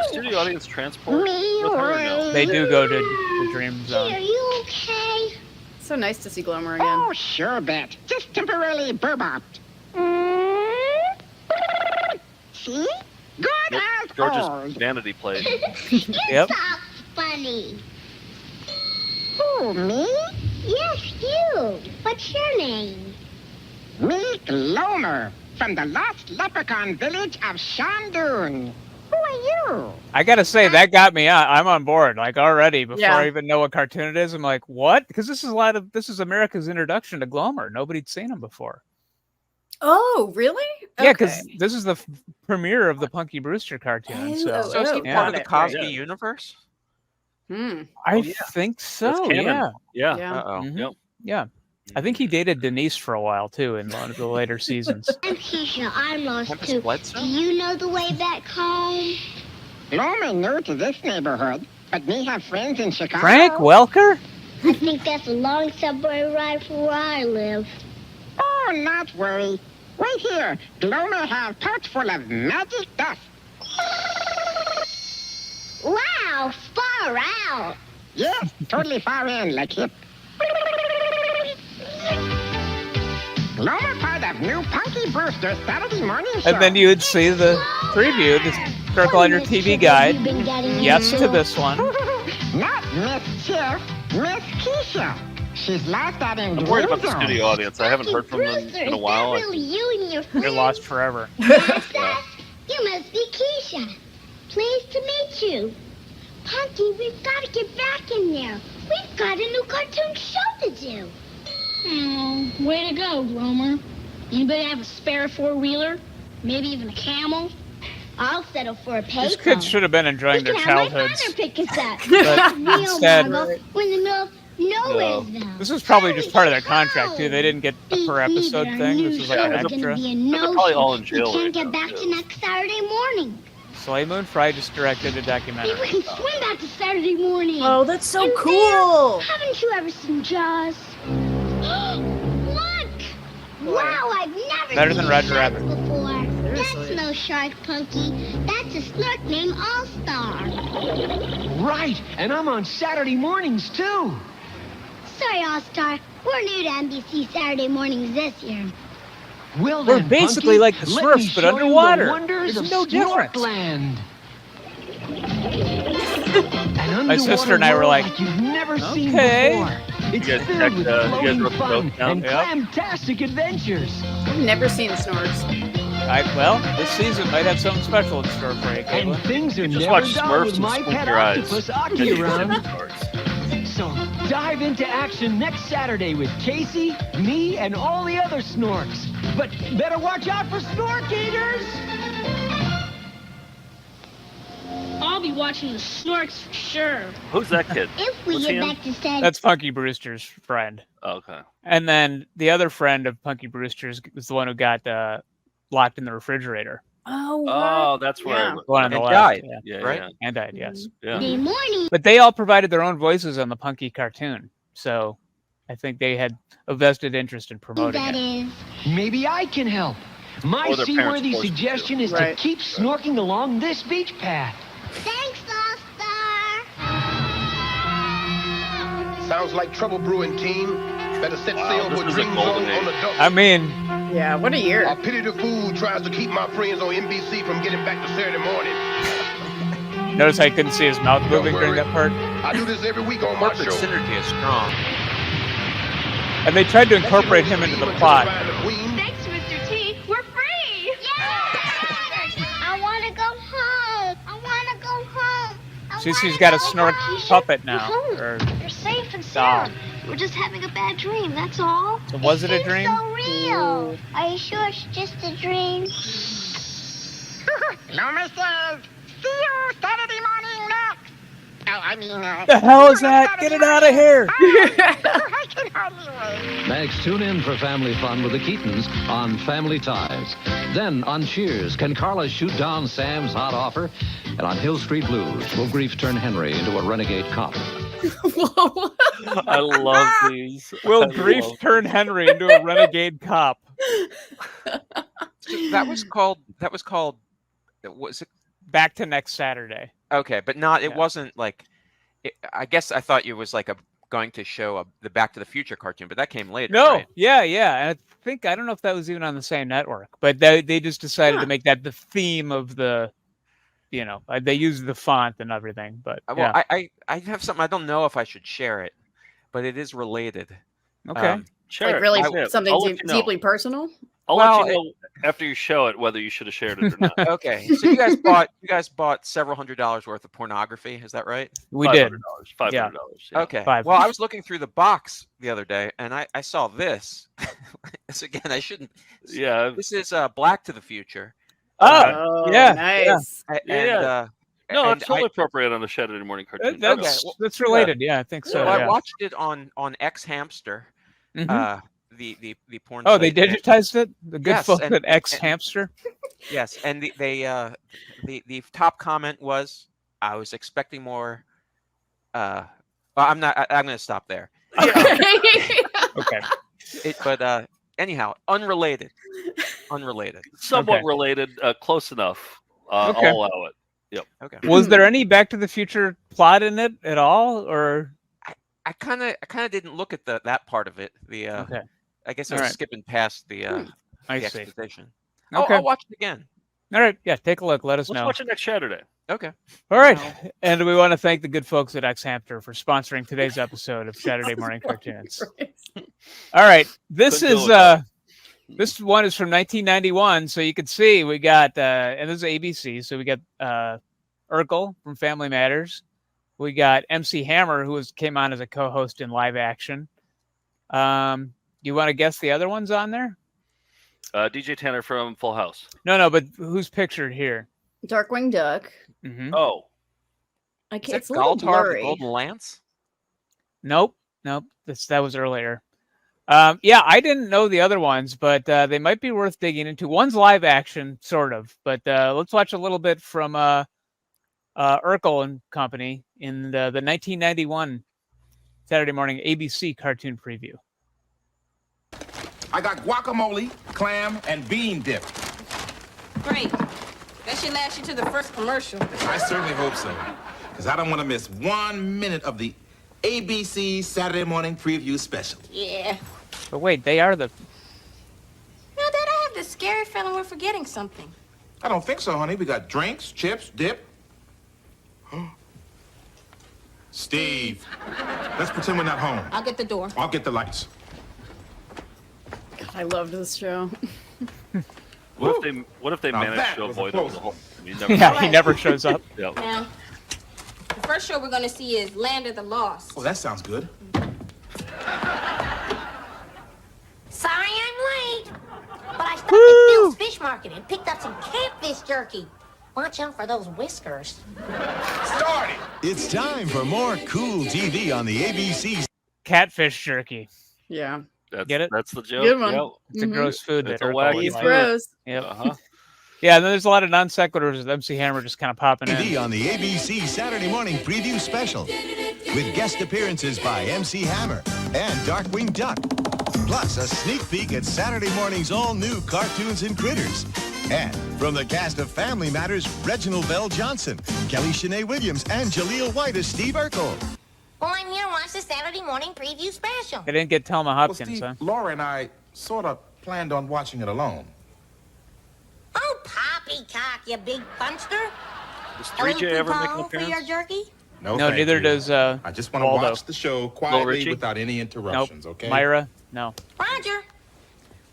[SPEAKER 3] Studio audience transport.
[SPEAKER 8] Me,
[SPEAKER 3] with her or no?
[SPEAKER 2] They do go to the Dream
[SPEAKER 8] Are
[SPEAKER 2] Zone.
[SPEAKER 8] you okay?
[SPEAKER 5] So nice to see Glomer again.
[SPEAKER 9] Oh, sure, Bet. Just temporarily burbopped. See? Good
[SPEAKER 3] Yep,
[SPEAKER 9] as
[SPEAKER 3] George's
[SPEAKER 9] old.
[SPEAKER 3] vanity plate.
[SPEAKER 2] Yep.
[SPEAKER 8] Stop funny.
[SPEAKER 9] Who, me?
[SPEAKER 8] Yes, you. What's your name?
[SPEAKER 9] Me, Glomer, from the lost leprechaun village of Shandoon. Who are you?
[SPEAKER 2] I gotta say that got me on. I'm on board like already before
[SPEAKER 5] Yeah.
[SPEAKER 2] I even know what cartoon it is. I'm like, what? Because this is America's introduction to Glomer. Nobody'd seen him before.
[SPEAKER 5] Oh, really?
[SPEAKER 2] Yeah, because
[SPEAKER 5] Okay.
[SPEAKER 2] this is the premiere of the Punky Brewster cartoon.
[SPEAKER 5] Oh,
[SPEAKER 4] So is he
[SPEAKER 2] yeah.
[SPEAKER 4] part of the
[SPEAKER 5] got it,
[SPEAKER 4] Cosby
[SPEAKER 3] right.
[SPEAKER 4] universe?
[SPEAKER 5] Hmm.
[SPEAKER 2] I
[SPEAKER 3] yeah.
[SPEAKER 2] think
[SPEAKER 3] That's
[SPEAKER 2] so.
[SPEAKER 3] canon.
[SPEAKER 2] Yeah.
[SPEAKER 3] Yeah.
[SPEAKER 5] Yeah.
[SPEAKER 4] Uh-oh.
[SPEAKER 2] Mhm.
[SPEAKER 3] Yep.
[SPEAKER 2] Yeah. I think he dated Denise for a while too in one of the later seasons.
[SPEAKER 8] I'm Keisha. I'm lost
[SPEAKER 4] Tempest
[SPEAKER 8] too.
[SPEAKER 4] Bledsoe?
[SPEAKER 8] Do you know the way back home?
[SPEAKER 9] I'm new to this neighborhood, but me have friends in Chicago.
[SPEAKER 2] Frank Welker?
[SPEAKER 8] I think that's a long subway ride from where I live.
[SPEAKER 9] Oh, not worry. Right here, Glomer have parts full of magic dust.
[SPEAKER 8] Wow, far out.
[SPEAKER 9] Yes, totally far in, like hip. Glomer part of new Punky Brewster Saturday morning show.
[SPEAKER 2] And then you would see the preview, the circle on your TV guide. Yes to this one.
[SPEAKER 9] Not Miss Chiff, Miss Keisha. She's lost out in
[SPEAKER 3] I'm worried about the
[SPEAKER 9] Green Zone.
[SPEAKER 3] studio audience. I haven't heard from them in a while.
[SPEAKER 8] Is that really you and your friends?
[SPEAKER 2] You're lost forever.
[SPEAKER 8] Yes, you must be Keisha. Pleased to meet you. Punky, we've got to get back in there. We've got a new cartoon show to do.
[SPEAKER 7] Oh, way to go, Glomer. Anybody have a spare four-wheeler? Maybe even a camel?
[SPEAKER 8] I'll settle for a payphone.
[SPEAKER 2] These kids should have been enjoying their
[SPEAKER 8] You can have my
[SPEAKER 2] childhoods.
[SPEAKER 8] father pick us up.
[SPEAKER 2] But
[SPEAKER 8] Real
[SPEAKER 2] instead,
[SPEAKER 8] Marvel, we're in the middle of Nowheresville.
[SPEAKER 2] this was probably just part of their contract too. They didn't get a per
[SPEAKER 8] These
[SPEAKER 2] episode
[SPEAKER 8] are
[SPEAKER 2] thing.
[SPEAKER 8] new
[SPEAKER 2] This was like
[SPEAKER 8] shows
[SPEAKER 2] an
[SPEAKER 8] are gonna
[SPEAKER 2] extra.
[SPEAKER 8] be a
[SPEAKER 3] They're probably all in
[SPEAKER 8] no-show.
[SPEAKER 3] jail
[SPEAKER 8] We
[SPEAKER 3] right
[SPEAKER 8] can't get
[SPEAKER 3] now,
[SPEAKER 8] back
[SPEAKER 3] too.
[SPEAKER 8] to next Saturday morning.
[SPEAKER 2] Soleil Moon Frye just directed a
[SPEAKER 8] Maybe
[SPEAKER 2] documentary.
[SPEAKER 8] we can swim back to Saturday morning.
[SPEAKER 5] Oh, that's so
[SPEAKER 8] And
[SPEAKER 5] cool.
[SPEAKER 8] there, haven't you ever seen Jaws? Look! Wow, I've never
[SPEAKER 2] Better
[SPEAKER 8] seen
[SPEAKER 2] than
[SPEAKER 8] a
[SPEAKER 2] Roger
[SPEAKER 8] shark
[SPEAKER 2] Rabbit.
[SPEAKER 8] before.
[SPEAKER 5] Seriously.
[SPEAKER 8] That's no shark, Punky. That's a snark named All-Star.
[SPEAKER 1] Right, and I'm on Saturday mornings too.
[SPEAKER 8] Sorry, All-Star. We're new to NBC Saturday mornings this year.
[SPEAKER 1] Well,
[SPEAKER 2] We're
[SPEAKER 1] then,
[SPEAKER 2] basically
[SPEAKER 1] Punky,
[SPEAKER 2] like the
[SPEAKER 1] let
[SPEAKER 2] Smurfs,
[SPEAKER 1] me
[SPEAKER 2] but
[SPEAKER 1] show you
[SPEAKER 2] underwater.
[SPEAKER 1] The wonders
[SPEAKER 2] There's
[SPEAKER 1] of
[SPEAKER 2] no difference.
[SPEAKER 1] Snorkland. An
[SPEAKER 2] My sister and I were
[SPEAKER 1] underwater
[SPEAKER 2] like,
[SPEAKER 1] world you've never seen
[SPEAKER 2] okay.
[SPEAKER 1] before. It's
[SPEAKER 3] You guys
[SPEAKER 1] filled
[SPEAKER 3] checked,
[SPEAKER 1] with
[SPEAKER 3] you guys
[SPEAKER 1] floating
[SPEAKER 3] wrote the
[SPEAKER 1] fun
[SPEAKER 3] notes down?
[SPEAKER 1] and
[SPEAKER 2] Yep.
[SPEAKER 1] clamtastic adventures.
[SPEAKER 5] I've never seen Snorks.
[SPEAKER 2] Well, this season might have something special in store for you,
[SPEAKER 1] And
[SPEAKER 2] Caitlin.
[SPEAKER 1] things are
[SPEAKER 3] Just
[SPEAKER 1] never
[SPEAKER 3] watch
[SPEAKER 1] dull
[SPEAKER 3] Smurfs
[SPEAKER 1] with
[SPEAKER 3] and
[SPEAKER 1] my
[SPEAKER 3] squint
[SPEAKER 1] pet
[SPEAKER 3] your eyes.
[SPEAKER 1] octopus
[SPEAKER 3] Then
[SPEAKER 1] Aki
[SPEAKER 3] you can
[SPEAKER 1] around.
[SPEAKER 3] send stories.
[SPEAKER 1] So dive into action next Saturday with Casey, me, and all the other Snorks. But better watch out for Snork Eaters!
[SPEAKER 7] I'll be watching the Snorks for sure.
[SPEAKER 3] Who's that kid?
[SPEAKER 8] If we
[SPEAKER 3] What's
[SPEAKER 8] get
[SPEAKER 3] he in?
[SPEAKER 8] back to Saturday...
[SPEAKER 2] That's Punky Brewster's friend.
[SPEAKER 3] Oh, okay.
[SPEAKER 2] And then the other friend of Punky Brewster's was the one who got locked in the refrigerator.
[SPEAKER 5] Oh, what?
[SPEAKER 3] Oh, that's where.
[SPEAKER 5] Yeah.
[SPEAKER 2] The one on the
[SPEAKER 4] And
[SPEAKER 2] left.
[SPEAKER 4] died,
[SPEAKER 2] Yeah.
[SPEAKER 3] Yeah,
[SPEAKER 4] right?
[SPEAKER 3] yeah,
[SPEAKER 2] And died, yes.
[SPEAKER 3] yeah.
[SPEAKER 8] Saturday morning.
[SPEAKER 2] But they all provided their own voices on the Punky cartoon. So I think they had a vested interest in promoting
[SPEAKER 8] That
[SPEAKER 2] it.
[SPEAKER 8] is...
[SPEAKER 1] Maybe I can help. My
[SPEAKER 3] Or their parents
[SPEAKER 1] seaworthy
[SPEAKER 3] forced them to.
[SPEAKER 1] suggestion is
[SPEAKER 5] Right.
[SPEAKER 1] to keep snorking along this beach path.
[SPEAKER 8] Thanks, All-Star.
[SPEAKER 10] Sounds like trouble brewing, team. Better set sail
[SPEAKER 3] this
[SPEAKER 10] for
[SPEAKER 3] is a
[SPEAKER 10] Dream
[SPEAKER 3] golden
[SPEAKER 10] Zone on the
[SPEAKER 3] age.
[SPEAKER 10] double.
[SPEAKER 2] I mean,
[SPEAKER 5] Yeah, what a year.
[SPEAKER 10] I pity the fool who tries to keep my friends on NBC from getting back to Saturday morning.
[SPEAKER 2] notice how you couldn't see his mouth
[SPEAKER 10] Don't
[SPEAKER 2] moving during
[SPEAKER 10] worry.
[SPEAKER 2] that part.
[SPEAKER 10] I do this every week on my
[SPEAKER 4] Corporate
[SPEAKER 10] show.
[SPEAKER 4] synergy is strong.
[SPEAKER 2] And they tried to incorporate him into the plot.
[SPEAKER 7] Thanks, Mr. T. We're free!
[SPEAKER 8] I want to go home. I want to go home.
[SPEAKER 2] She's got a Snork puppet now. Or,
[SPEAKER 8] You're safe and
[SPEAKER 2] doll.
[SPEAKER 8] sound. We're just having a bad dream, that's all.
[SPEAKER 2] So was it a
[SPEAKER 8] seems
[SPEAKER 2] dream?
[SPEAKER 8] so real. Are you sure it's just a dream?
[SPEAKER 9] Glomer says, see you Saturday morning next. Oh, I mean,
[SPEAKER 2] the hell is
[SPEAKER 9] see you
[SPEAKER 2] that?
[SPEAKER 9] Saturday
[SPEAKER 2] Get it out of
[SPEAKER 9] morning.
[SPEAKER 2] here.
[SPEAKER 9] I can hardly wait.
[SPEAKER 11] Next, tune in for family fun with the Keatons on Family Ties. Then on Cheers, can Carla shoot down Sam's hot offer? And on Hill Street Blues, will grief turn Henry into a renegade cop?
[SPEAKER 5] Whoa.
[SPEAKER 3] I love these.
[SPEAKER 2] Will
[SPEAKER 3] I
[SPEAKER 2] grief
[SPEAKER 3] love-
[SPEAKER 2] turn Henry into a renegade cop?
[SPEAKER 4] So that was called. Was it
[SPEAKER 2] Back to next Saturday.
[SPEAKER 4] okay? But not. It
[SPEAKER 2] Yeah.
[SPEAKER 4] wasn't like. I guess I thought it was like going to show the Back to the Future cartoon, but that came later.
[SPEAKER 2] No,
[SPEAKER 4] right?
[SPEAKER 2] yeah. And I don't know if that was even on the same network, but they just decided
[SPEAKER 4] Huh.
[SPEAKER 2] to make that the theme of the, they used the font and everything. But
[SPEAKER 4] Well,
[SPEAKER 2] yeah,
[SPEAKER 4] I have something. I don't know if I should share it, but it is related.
[SPEAKER 2] okay.
[SPEAKER 3] Sure.
[SPEAKER 5] Like really
[SPEAKER 3] I'll
[SPEAKER 5] something
[SPEAKER 3] let you know.
[SPEAKER 5] deeply personal?
[SPEAKER 3] I'll
[SPEAKER 4] Well,
[SPEAKER 3] let you know after you show it whether you should have shared it or not.
[SPEAKER 4] Okay, so you guys bought several $100s worth of pornography. Is that right?
[SPEAKER 2] We did.
[SPEAKER 3] $500.
[SPEAKER 2] Yeah.
[SPEAKER 3] Yeah.
[SPEAKER 4] Okay.
[SPEAKER 2] Five.
[SPEAKER 4] Well, I was looking through the box the other day, and I saw this. This again, I shouldn't.
[SPEAKER 3] Yeah.
[SPEAKER 4] This is Black to the Future.
[SPEAKER 5] Oh,
[SPEAKER 2] yeah,
[SPEAKER 5] nice.
[SPEAKER 3] No,
[SPEAKER 4] and
[SPEAKER 3] it's totally appropriate on the Saturday morning cartoon.
[SPEAKER 2] That's related. Yeah, I think so.
[SPEAKER 4] Well,
[SPEAKER 2] yeah.
[SPEAKER 4] I watched it on X Hamster.
[SPEAKER 2] Mhm.
[SPEAKER 4] The porn.
[SPEAKER 2] Oh, they
[SPEAKER 4] site there.
[SPEAKER 2] digitized it. The good
[SPEAKER 4] Yes,
[SPEAKER 2] folks
[SPEAKER 4] and-
[SPEAKER 2] at X Hamster.
[SPEAKER 4] Yes, and the top comment was, "I was expecting more." Well, I'm not. I'm going to stop there.
[SPEAKER 2] Okay.
[SPEAKER 4] But anyhow, unrelated.
[SPEAKER 3] Somewhat
[SPEAKER 2] Okay.
[SPEAKER 3] related, close enough.
[SPEAKER 2] Okay.
[SPEAKER 3] I'll allow it. Yep.
[SPEAKER 4] Okay.
[SPEAKER 2] Was there any Back to the Future plot in it at all, or?
[SPEAKER 4] I kind of didn't look at that part of it.
[SPEAKER 2] Okay.
[SPEAKER 4] I guess I
[SPEAKER 2] All
[SPEAKER 4] was
[SPEAKER 2] right.
[SPEAKER 4] skipping past the
[SPEAKER 2] I see.
[SPEAKER 4] exposition.
[SPEAKER 2] Okay.
[SPEAKER 4] I'll watch it again.
[SPEAKER 2] All right. Yeah. Take a look. Let us
[SPEAKER 3] Let's
[SPEAKER 2] know.
[SPEAKER 3] watch it next Saturday.
[SPEAKER 4] Okay.
[SPEAKER 2] All right. And we want to thank the good folks at X Hamster for sponsoring today's episode of Saturday Morning Cartoons. All right. This
[SPEAKER 3] Couldn't
[SPEAKER 2] is
[SPEAKER 3] do it,
[SPEAKER 2] this one is from 1991, so you can see we got and this is ABC, so we got Urkel from Family Matters. We got MC Hammer, who came on as a co-host in live action. You want to guess the other ones on there?
[SPEAKER 3] DJ Tanner from Full House.
[SPEAKER 2] No, but who's pictured here?
[SPEAKER 5] Darkwing Duck.
[SPEAKER 2] Mm-hmm.
[SPEAKER 3] Oh,
[SPEAKER 5] I
[SPEAKER 4] Is
[SPEAKER 5] can't.
[SPEAKER 4] that
[SPEAKER 5] It's a little
[SPEAKER 4] Galtar the
[SPEAKER 5] blurry.
[SPEAKER 4] Golden Lance?
[SPEAKER 2] Nope. That was earlier. Yeah, I didn't know the other ones, but they might be worth digging into. One's live action, sort of, but let's watch a little bit from Urkel and Company in the 1991 Saturday morning ABC cartoon preview.
[SPEAKER 10] I got guacamole, clam, and bean dip.
[SPEAKER 12] Great. That should last you to the first commercial.
[SPEAKER 10] I certainly hope so, because I don't want to miss 1 minute of the ABC Saturday morning preview special.
[SPEAKER 12] Yeah.
[SPEAKER 2] But wait, they are the...
[SPEAKER 12] Now, Dad, I have this scary feeling we're forgetting something.
[SPEAKER 10] I don't think so, honey. We got drinks, chips, dip. Steve, let's pretend we're not home.
[SPEAKER 12] I'll get the door.
[SPEAKER 10] I'll get the lights.
[SPEAKER 5] God, I loved this show.
[SPEAKER 3] what if they
[SPEAKER 10] Now
[SPEAKER 3] managed
[SPEAKER 10] that
[SPEAKER 3] to
[SPEAKER 10] was a
[SPEAKER 3] avoid it
[SPEAKER 10] close
[SPEAKER 3] the
[SPEAKER 10] one.
[SPEAKER 3] whole? I mean, never
[SPEAKER 2] Yeah, he never shows up.
[SPEAKER 3] Yep.
[SPEAKER 12] Now, the first show we're going to see is Land of the Lost.
[SPEAKER 10] Oh, that sounds good.
[SPEAKER 8] Sorry I'm late, but I stopped at Phil's Fish Market and picked up some catfish jerky. Watch out for those whiskers.
[SPEAKER 10] Start it.
[SPEAKER 13] It's time for more cool TV on the ABC.
[SPEAKER 2] Catfish jerky.
[SPEAKER 5] Yeah.
[SPEAKER 2] Get it?
[SPEAKER 3] That's the joke.
[SPEAKER 5] Good one.
[SPEAKER 3] Yep.
[SPEAKER 2] It's a gross food
[SPEAKER 3] It's
[SPEAKER 2] that
[SPEAKER 3] a
[SPEAKER 2] Urkel
[SPEAKER 3] wacky
[SPEAKER 5] He's
[SPEAKER 2] likes.
[SPEAKER 5] gross.
[SPEAKER 2] Yep.
[SPEAKER 3] Uh-huh.
[SPEAKER 2] Yeah, and then there's a lot of non sequiturs with MC Hammer just kind of popping
[SPEAKER 13] TV
[SPEAKER 2] in.
[SPEAKER 13] on the ABC Saturday Morning Preview Special with guest appearances by MC Hammer and Darkwing Duck. Plus a sneak peek at Saturday morning's all-new cartoons and critters. And from the cast of Family Matters, Reginald Bell Johnson, Kelly Shanae Williams, and Jaleel White as Steve Urkel.
[SPEAKER 8] Well, I'm here to watch the Saturday morning preview special.
[SPEAKER 2] They didn't get Thelma
[SPEAKER 10] Well,
[SPEAKER 2] Hopkins,
[SPEAKER 10] Steve,
[SPEAKER 2] huh?
[SPEAKER 10] Laura and I sort of planned on watching it alone.
[SPEAKER 8] Oh, poppycock, you big funster.
[SPEAKER 3] Does
[SPEAKER 8] A little
[SPEAKER 3] 3J ever make an
[SPEAKER 8] coupon for your
[SPEAKER 3] appearance?
[SPEAKER 8] jerky?
[SPEAKER 2] No,
[SPEAKER 10] thank
[SPEAKER 2] neither
[SPEAKER 10] you.
[SPEAKER 2] does
[SPEAKER 10] I just want to
[SPEAKER 2] Waldo.
[SPEAKER 10] watch the show quietly
[SPEAKER 3] Richie?
[SPEAKER 10] without any interruptions,
[SPEAKER 2] Nope.
[SPEAKER 10] okay?
[SPEAKER 2] Myra? No.
[SPEAKER 8] Roger.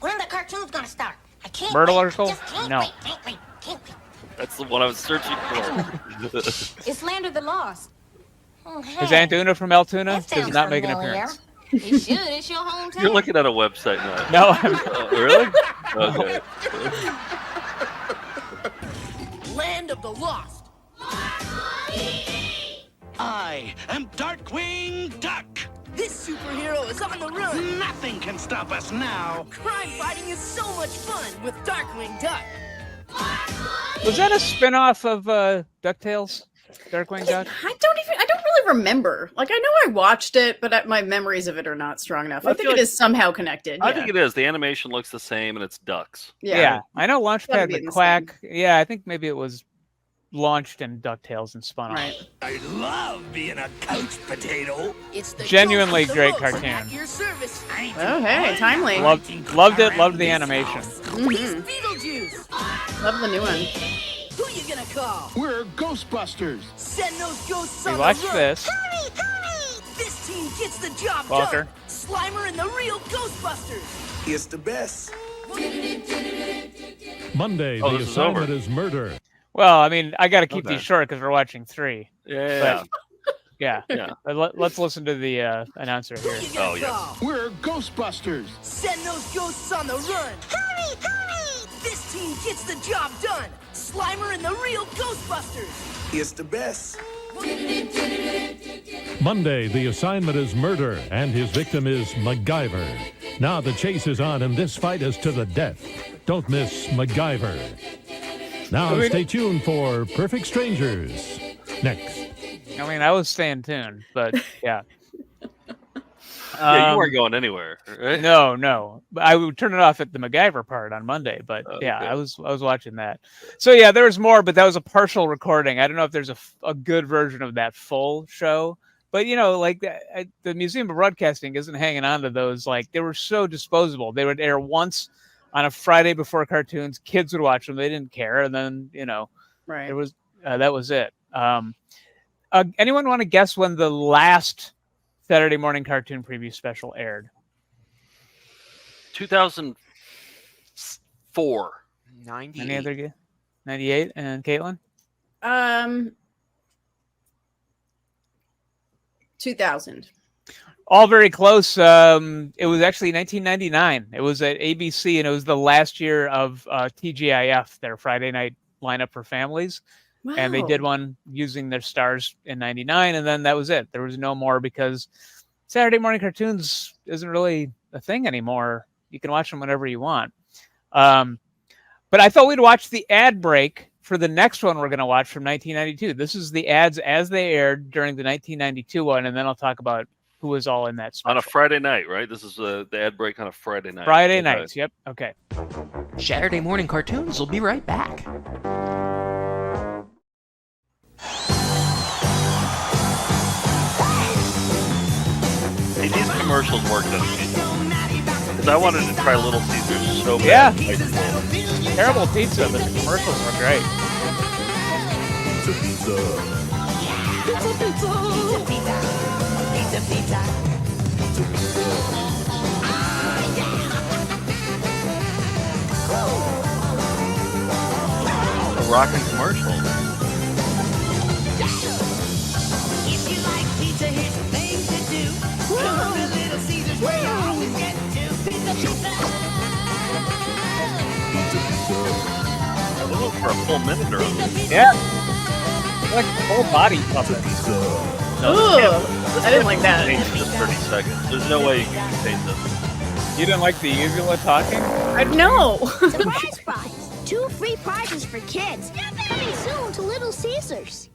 [SPEAKER 8] When the cartoon's gonna start? I can't
[SPEAKER 2] Myrtle
[SPEAKER 8] wait.
[SPEAKER 2] Urkel?
[SPEAKER 8] Just can't
[SPEAKER 2] No.
[SPEAKER 8] wait, can't wait, can't wait.
[SPEAKER 3] That's the one I was searching for.
[SPEAKER 12] It's Land of the Lost.
[SPEAKER 8] Oh,
[SPEAKER 2] Is
[SPEAKER 8] hey,
[SPEAKER 2] Aunt Una from Altoona?
[SPEAKER 8] that
[SPEAKER 2] Does
[SPEAKER 8] sounds
[SPEAKER 2] not make an
[SPEAKER 8] familiar.
[SPEAKER 2] appearance.
[SPEAKER 12] It should. It's your hometown.
[SPEAKER 3] You're looking at a website now.
[SPEAKER 2] No, I'm...
[SPEAKER 3] Really? Okay.
[SPEAKER 14] Land of the Lost. I am Darkwing Duck. This superhero is on the run. Nothing can stop us now. Crime fighting is so much fun with Darkwing Duck.
[SPEAKER 2] Was that a spin-off of DuckTales? Darkwing Duck?
[SPEAKER 5] I don't really remember. Like, I know I watched it, but my memories of it are not strong enough. I think it is somehow connected.
[SPEAKER 3] I
[SPEAKER 5] yeah.
[SPEAKER 3] think it is. The animation looks the same, and it's ducks.
[SPEAKER 2] Yeah. I know
[SPEAKER 5] Gotta
[SPEAKER 2] Launchpad
[SPEAKER 5] be
[SPEAKER 2] the
[SPEAKER 5] the
[SPEAKER 2] Quack. Yeah, I think maybe it was launched in DuckTales and spun off.
[SPEAKER 5] Right.
[SPEAKER 14] I love being a couch potato. It's the
[SPEAKER 2] Genuinely
[SPEAKER 14] ghost of the
[SPEAKER 2] great
[SPEAKER 14] most
[SPEAKER 2] cartoon.
[SPEAKER 14] at your service.
[SPEAKER 5] Oh, hey, timely.
[SPEAKER 2] Loved it, loved the animation.
[SPEAKER 14] He's Beetlejuice.
[SPEAKER 5] Love the new one.
[SPEAKER 14] Who you gonna call?
[SPEAKER 10] We're Ghostbusters.
[SPEAKER 14] Send those ghosts
[SPEAKER 2] We
[SPEAKER 14] on
[SPEAKER 2] watched
[SPEAKER 14] the run.
[SPEAKER 2] this.
[SPEAKER 8] Hurry, hurry!
[SPEAKER 14] This team gets the job
[SPEAKER 2] Walker.
[SPEAKER 14] done. Slimer and the real Ghostbusters.
[SPEAKER 10] It's the best.
[SPEAKER 15] Monday,
[SPEAKER 3] Oh,
[SPEAKER 15] the
[SPEAKER 3] this is
[SPEAKER 15] assignment
[SPEAKER 3] over.
[SPEAKER 15] is murder.
[SPEAKER 2] Well, I mean, I got to keep
[SPEAKER 3] Okay.
[SPEAKER 2] these short because we're watching 3.
[SPEAKER 3] Yeah.
[SPEAKER 2] Yeah.
[SPEAKER 3] Yeah.
[SPEAKER 2] Let's listen to the announcer here.
[SPEAKER 3] Oh, yes.
[SPEAKER 14] We're Ghostbusters. Send those ghosts on the run.
[SPEAKER 8] Hurry, hurry!
[SPEAKER 14] This team gets the job done. Slimer and the real Ghostbusters.
[SPEAKER 16] It's the best.
[SPEAKER 15] Monday, the assignment is murder, and his victim is MacGyver. Now the chase is on, and this fight is to the death. Don't miss MacGyver. Now stay tuned for Perfect Strangers. Next.
[SPEAKER 2] I mean, I was staying tuned, but yeah.
[SPEAKER 3] Yeah, you weren't going anywhere, right?
[SPEAKER 2] No. But I would turn it off at the MacGyver part on Monday, but yeah,
[SPEAKER 3] okay.
[SPEAKER 2] I was watching that. So yeah, there was more, but that was a partial recording. I don't know if there's a good version of that full show, but you know, like the Museum of Broadcasting isn't hanging on to those. Like they were so disposable. They would air once on a Friday before cartoons. Kids would watch them. They didn't care, and then
[SPEAKER 5] Right.
[SPEAKER 2] there was that was it. Anyone want to guess when the last Saturday morning cartoon preview special aired?
[SPEAKER 3] 2004.
[SPEAKER 4] 98.
[SPEAKER 2] Any other guess? 98. And Caitlin?
[SPEAKER 5] 2000.
[SPEAKER 2] All very close. It was actually 1999. It was at ABC, and it was the last year of TGIF, their Friday night lineup for families.
[SPEAKER 5] Wow.
[SPEAKER 2] And they did one using their stars in 99, and then that was it. There was no more because Saturday morning cartoons isn't really a thing anymore. You can watch them whenever you want. But I thought we'd watch the ad break for the next one we're going to watch from 1992. This is the ads as they aired during the 1992 one, and then I'll talk about who was all in that special.
[SPEAKER 3] On a Friday night, right? This is the ad break on a Friday night.
[SPEAKER 2] Friday nights, yep. Okay.
[SPEAKER 17] Saturday morning cartoons will be right back.
[SPEAKER 3] Hey, these commercials worked on me. Because I wanted to try Little Caesars so bad.
[SPEAKER 2] Yeah. Terrible pizza, but the commercials were great.
[SPEAKER 3] A rockin' commercial.
[SPEAKER 14] If you like pizza, here's the thing to do. Come to Little Caesars where you always get to. Pizza, pizza.
[SPEAKER 3] They went for a full minute or
[SPEAKER 2] Yeah. Like a full body puppet.
[SPEAKER 3] No,
[SPEAKER 5] Ooh, I didn't like that.
[SPEAKER 3] Just 30 seconds. There's no way you can contain this.
[SPEAKER 2] You didn't like the uvula talking?
[SPEAKER 5] No.
[SPEAKER 8] Surprise prize! 2 free prizes for kids. Coming soon to Little Caesars.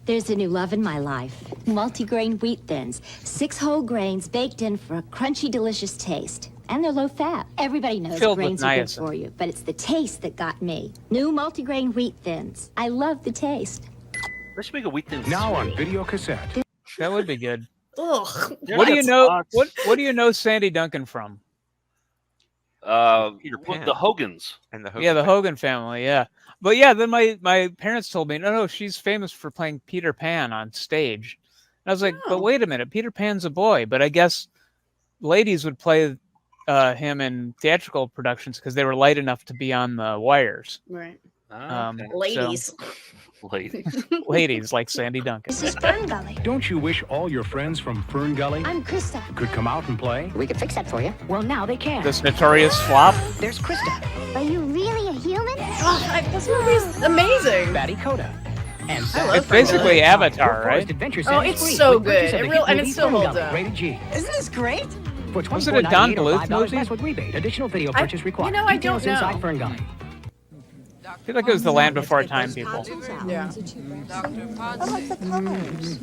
[SPEAKER 18] There's a new love in my life. Multigrain wheat thins. 6 whole grains baked in for a crunchy, delicious taste. And they're low fat. Everybody knows
[SPEAKER 2] Filled with
[SPEAKER 18] grains are good
[SPEAKER 2] niacin.
[SPEAKER 18] for you, but it's the taste that got me. New multigrain wheat thins. I love the taste.
[SPEAKER 3] Let's make a wheat thin.
[SPEAKER 16] Now on video cassette.
[SPEAKER 2] That would be good.
[SPEAKER 5] Ugh.
[SPEAKER 2] What do you know? What do you know Sandy Duncan from?
[SPEAKER 3] Peter Pan. The Hogans.
[SPEAKER 4] And the Hogan
[SPEAKER 2] Yeah, the
[SPEAKER 4] family.
[SPEAKER 2] Hogan family. Yeah, but yeah, then my parents told me, no, she's famous for playing Peter Pan on stage. And I was like,
[SPEAKER 5] Oh.
[SPEAKER 2] but wait a minute, Peter Pan's a boy. But I guess ladies would play him in theatrical productions because they were light enough to be on the wires.
[SPEAKER 5] Right. Ladies.
[SPEAKER 2] Ladies like Sandy Duncan.
[SPEAKER 8] This is Fern Gully.
[SPEAKER 16] Don't you wish all your friends from Fern Gully
[SPEAKER 8] I'm Krista.
[SPEAKER 16] could come out and play?
[SPEAKER 19] We could fix that for you.
[SPEAKER 8] Well, now they can.
[SPEAKER 2] This notorious flop.
[SPEAKER 19] There's Krista,
[SPEAKER 8] Are you really a human?
[SPEAKER 5] Oh, this movie's amazing.
[SPEAKER 19] Batty Coda, and
[SPEAKER 2] It's basically Avatar, right?
[SPEAKER 5] Oh, it's so good. And it still holds up.
[SPEAKER 19] Rated G.
[SPEAKER 8] Isn't this great?
[SPEAKER 19] For
[SPEAKER 2] Was it a Don
[SPEAKER 19] $24.98 or
[SPEAKER 2] Bluth
[SPEAKER 19] $5
[SPEAKER 2] movie?
[SPEAKER 19] less with rebate. Additional video purchase required.
[SPEAKER 5] I
[SPEAKER 19] Details
[SPEAKER 5] don't know.
[SPEAKER 19] inside Fern Gully.
[SPEAKER 2] I feel like it was the Land Before Time people.
[SPEAKER 5] Yeah.
[SPEAKER 8] I like the colors.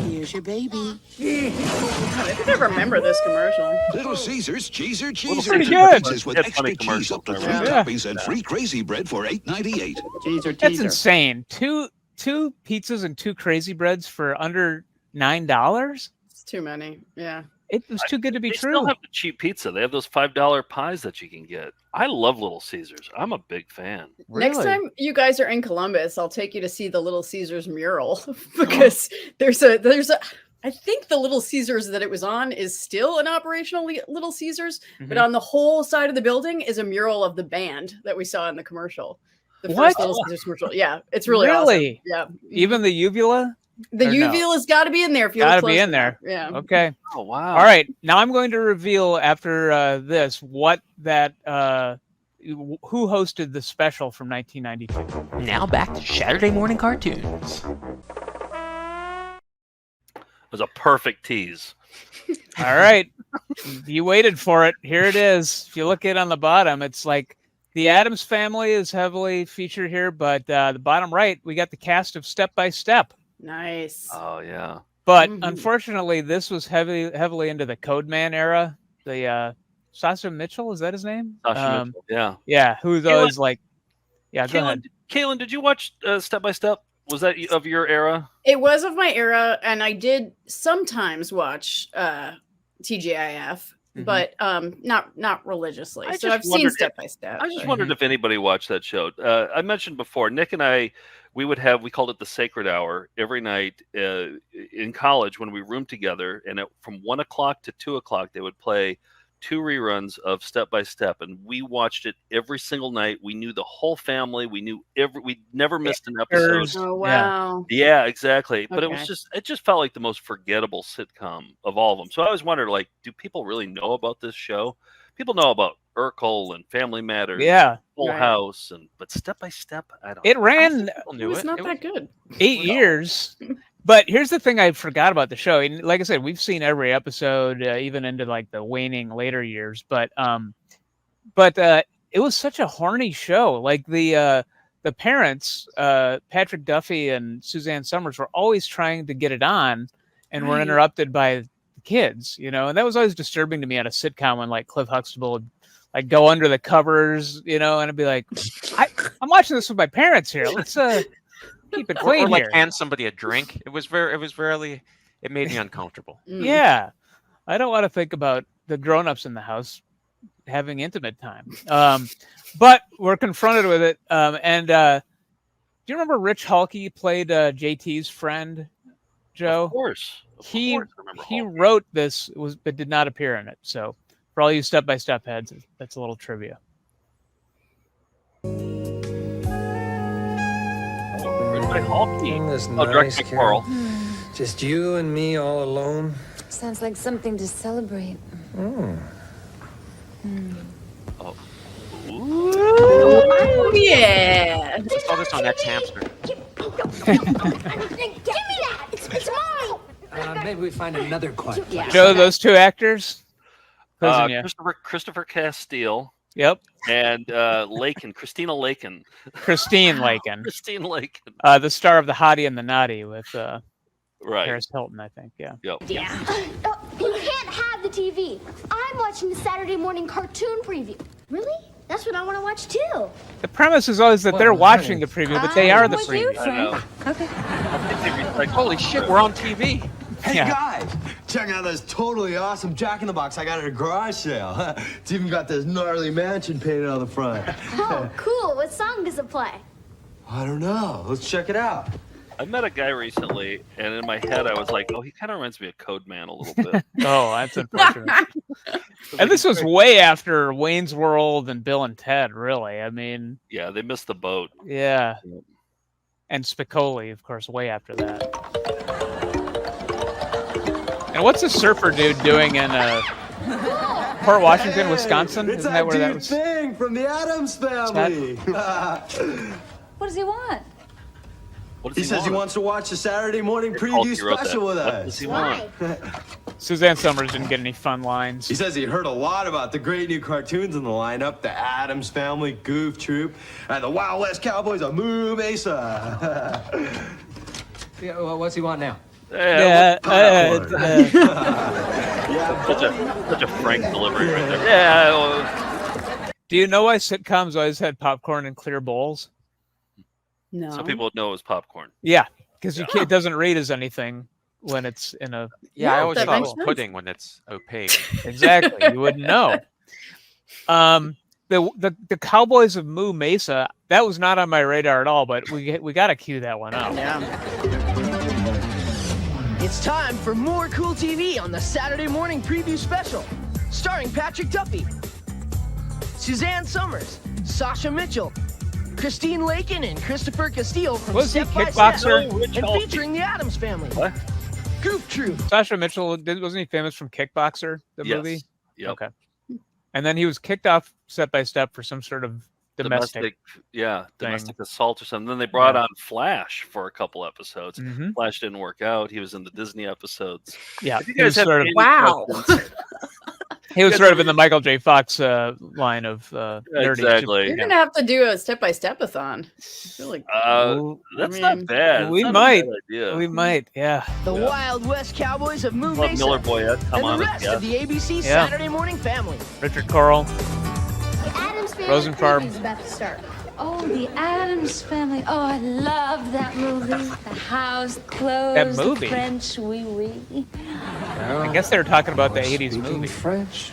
[SPEAKER 19] Here's your baby.
[SPEAKER 5] I think I remember this commercial.
[SPEAKER 20] Little Caesars Cheeser
[SPEAKER 2] Pretty
[SPEAKER 20] Cheeser.
[SPEAKER 2] good.
[SPEAKER 20] Pizzas with
[SPEAKER 3] That's
[SPEAKER 20] extra
[SPEAKER 3] funny
[SPEAKER 20] cheese
[SPEAKER 3] commercial
[SPEAKER 20] up to
[SPEAKER 3] there,
[SPEAKER 20] 3
[SPEAKER 2] right?
[SPEAKER 20] toppings and free crazy bread for $8.98.
[SPEAKER 19] Teaser,
[SPEAKER 2] That's
[SPEAKER 19] teaser.
[SPEAKER 2] insane. Two pizzas and 2 crazy breads for under $9.
[SPEAKER 5] It's too many. Yeah.
[SPEAKER 2] It was too good to be
[SPEAKER 3] They
[SPEAKER 2] true.
[SPEAKER 3] still have the cheap pizza. They have those $5 pies that you can get. I love Little Caesars. I'm a big fan.
[SPEAKER 5] Next time you guys are in Columbus, I'll take you to see the Little Caesars mural because there's a I think the Little Caesars that it was on is still an operational Little Caesars, but on the whole side of the building is a mural of the band that we saw in the commercial. The first Little Caesars commercial. Yeah, it's really awesome. Yeah.
[SPEAKER 2] Even the uvula?
[SPEAKER 5] The
[SPEAKER 2] Or no?
[SPEAKER 5] uvula's got to be in there if you
[SPEAKER 2] Gotta
[SPEAKER 5] look
[SPEAKER 2] be
[SPEAKER 5] close
[SPEAKER 2] in there.
[SPEAKER 5] enough. Yeah.
[SPEAKER 2] Okay.
[SPEAKER 3] Oh wow.
[SPEAKER 2] All right. Now I'm going to reveal after this what that who hosted the special from 1992.
[SPEAKER 17] Now back to Saturday morning cartoons.
[SPEAKER 3] It was a perfect tease.
[SPEAKER 2] All right. You waited for it. Here it is. If you look at it on the bottom, it's like the Addams Family is heavily featured here, but the bottom right, we got the cast of Step by Step.
[SPEAKER 5] Nice.
[SPEAKER 3] Oh yeah.
[SPEAKER 2] But unfortunately, this was heavily into the Codeman era. The Sasha Mitchell, is that his name?
[SPEAKER 3] Sasha Mitchell. Yeah.
[SPEAKER 2] Yeah, who's always like, yeah, go ahead.
[SPEAKER 3] Kaylin, did you watch Step by Step? Was that of your era?
[SPEAKER 5] It was of my era, and I did sometimes watch TGIF, but not religiously. So I've seen Step by Step.
[SPEAKER 3] I just wondered if anybody watched that show. I mentioned before, Nick and I, we called it the Sacred Hour every night in college when we roomed together, and from 1 o'clock to 2 o'clock they would play 2 reruns of Step by Step, and we watched it every single night. We knew the whole family. We knew we never missed an episode.
[SPEAKER 5] Oh wow!
[SPEAKER 3] Yeah, exactly. But
[SPEAKER 5] Okay.
[SPEAKER 3] it just felt like the most forgettable sitcom of all of them. So I always wondered, like, do people really know about this show? People know about Urkel and Family Matters,
[SPEAKER 2] Yeah.
[SPEAKER 3] Full
[SPEAKER 5] Right.
[SPEAKER 3] House, but Step by Step, I don't.
[SPEAKER 2] It ran
[SPEAKER 5] It was not that good.
[SPEAKER 2] 8 years. But here's the thing I forgot about the show. And like I said, we've seen every episode, even into like the waning later years. But it was such a horny show. Like the parents, Patrick Duffy and Suzanne Summers, were always trying to get it on, and were
[SPEAKER 5] Right.
[SPEAKER 2] interrupted by the kids. You know, and that was always disturbing to me on a sitcom when like Cliff Huxtable would like go under the covers, you know, and I'd be like, I'm watching this with my parents here. Let's keep it clean
[SPEAKER 4] or like
[SPEAKER 2] here.
[SPEAKER 4] hand somebody a drink. It made me uncomfortable.
[SPEAKER 2] Yeah, I don't want to think about the grown-ups in the house having intimate time. But we're confronted with it. And do you remember Rich Halke played JT's friend, Joe?
[SPEAKER 3] Of course.
[SPEAKER 2] He wrote this, but did not appear in it. So for all you Step by Step heads, that's a little trivia.
[SPEAKER 3] Directed by
[SPEAKER 21] Nice,
[SPEAKER 3] Carl.
[SPEAKER 21] Just you and me all alone.
[SPEAKER 22] Sounds like something to celebrate.
[SPEAKER 5] Oh yeah!
[SPEAKER 4] I saw this on X Hamster.
[SPEAKER 8] Give me that! It's mine!
[SPEAKER 21] Maybe we find another quiet place.
[SPEAKER 2] Joe, those two actors? Quizzing you.
[SPEAKER 3] Christopher Castile.
[SPEAKER 2] Yep.
[SPEAKER 3] And Christina Lakin.
[SPEAKER 2] Christine Lakin.
[SPEAKER 3] Christine Lakin.
[SPEAKER 2] The star of The Hottie and the Naughty with
[SPEAKER 3] Right.
[SPEAKER 2] Paris Hilton, I think. Yeah.
[SPEAKER 3] Yep.
[SPEAKER 8] Yeah. You can't have the TV. I'm watching the Saturday morning cartoon preview. Really? That's what I want to watch too.
[SPEAKER 2] The premise is always that they're watching the preview, but they are the
[SPEAKER 8] with you,
[SPEAKER 2] preview.
[SPEAKER 8] friend.
[SPEAKER 4] Okay. Holy shit, we're on TV.
[SPEAKER 23] Hey
[SPEAKER 2] Yeah.
[SPEAKER 23] guys, check out this totally awesome Jack in the Box I got at a garage sale. It's even got this gnarly mansion painted on the front.
[SPEAKER 8] Oh, cool. What song does it play?
[SPEAKER 23] I don't know. Let's check it out.
[SPEAKER 3] I met a guy recently, and in my head I was like, oh, he kind of reminds me of Codeman a little bit.
[SPEAKER 2] Oh, that's unfortunate. And this was way after Wayne's World and Bill and Ted, really. I mean,
[SPEAKER 3] Yeah, they missed the boat.
[SPEAKER 2] yeah. And Spicoli, of course, way after that. And what's the surfer dude doing in Port Washington, Wisconsin?
[SPEAKER 23] It's
[SPEAKER 2] Isn't
[SPEAKER 23] that
[SPEAKER 2] that where that
[SPEAKER 23] dude
[SPEAKER 2] was?
[SPEAKER 23] Thing from the Addams Family.
[SPEAKER 22] What does he want?
[SPEAKER 3] What
[SPEAKER 23] He
[SPEAKER 3] does
[SPEAKER 23] says he
[SPEAKER 3] want?
[SPEAKER 23] wants to watch the Saturday morning
[SPEAKER 3] Hulk,
[SPEAKER 23] preview
[SPEAKER 3] you wrote that.
[SPEAKER 23] special with
[SPEAKER 3] What
[SPEAKER 23] us.
[SPEAKER 3] does he want?
[SPEAKER 2] Suzanne Summers didn't get any fun lines.
[SPEAKER 23] He says he heard a lot about the great new cartoons in the lineup, the Addams Family, Goof Troop, and the Wild West Cowboys of Moo Mesa.
[SPEAKER 21] Yeah, well, what's he want now?
[SPEAKER 2] Yeah,
[SPEAKER 3] Such a frank delivery right there. Yeah. Well,
[SPEAKER 2] do you know why sitcoms always had popcorn in clear bowls?
[SPEAKER 5] No.
[SPEAKER 3] some people would know it was popcorn.
[SPEAKER 2] Yeah, because it doesn't read as anything when it's in a.
[SPEAKER 4] Yeah, I always
[SPEAKER 5] that
[SPEAKER 4] thought it
[SPEAKER 5] makes
[SPEAKER 4] was
[SPEAKER 5] sense.
[SPEAKER 4] pudding when it's opaque.
[SPEAKER 2] Exactly, you wouldn't know. The Cowboys of Moo Mesa, that was not on my radar at all, but we got to cue that one up.
[SPEAKER 5] Yeah.
[SPEAKER 14] It's time for more cool TV on the Saturday morning preview special, starring Patrick Duffy, Suzanne Summers, Sasha Mitchell, Christine Lakin, and Christopher Castillo from
[SPEAKER 2] Was he
[SPEAKER 14] Step by
[SPEAKER 2] kickboxer?
[SPEAKER 14] Step, and featuring the Addams Family.
[SPEAKER 3] What?
[SPEAKER 14] Goof Troop.
[SPEAKER 2] Sasha Mitchell, wasn't he famous from Kickboxer, the
[SPEAKER 3] Yes.
[SPEAKER 2] movie?
[SPEAKER 3] Yep.
[SPEAKER 2] Okay. And then he was kicked off Step by Step for some sort of domestic
[SPEAKER 3] assault or something. Then they brought
[SPEAKER 2] Yeah.
[SPEAKER 3] on Flash for a couple episodes.
[SPEAKER 2] Mhm.
[SPEAKER 3] Flash didn't work out. He was in the Disney episodes.
[SPEAKER 2] Yeah,
[SPEAKER 3] If you
[SPEAKER 2] he was
[SPEAKER 3] guys have
[SPEAKER 2] sort of-
[SPEAKER 3] any
[SPEAKER 5] Wow.
[SPEAKER 3] questions-
[SPEAKER 2] He was sort of in the Michael J. Fox line of nerdy.
[SPEAKER 3] Exactly.
[SPEAKER 5] You're gonna have to do a step-by-step-a-thon. I feel like
[SPEAKER 3] That's
[SPEAKER 5] I
[SPEAKER 3] not
[SPEAKER 5] mean,
[SPEAKER 3] bad.
[SPEAKER 2] We
[SPEAKER 3] It's not a
[SPEAKER 2] might.
[SPEAKER 3] bad idea.
[SPEAKER 2] We might. Yeah.
[SPEAKER 14] The Wild West Cowboys of Moo
[SPEAKER 3] Love
[SPEAKER 14] Mesa.
[SPEAKER 3] Miller Boyette. Come
[SPEAKER 14] and
[SPEAKER 3] on,
[SPEAKER 14] the
[SPEAKER 3] let's
[SPEAKER 14] rest of
[SPEAKER 3] guess.
[SPEAKER 14] the ABC
[SPEAKER 2] Yeah.
[SPEAKER 14] Saturday morning family.
[SPEAKER 2] Richard Coral.
[SPEAKER 8] The Addams Family
[SPEAKER 2] Rosenfarb.
[SPEAKER 8] preview is about to start.
[SPEAKER 22] Oh, the Addams Family. Oh, I love that movie. The house clothes.
[SPEAKER 2] That movie?
[SPEAKER 22] The French wee wee.
[SPEAKER 2] I guess they were talking about the 80s movie.
[SPEAKER 21] French.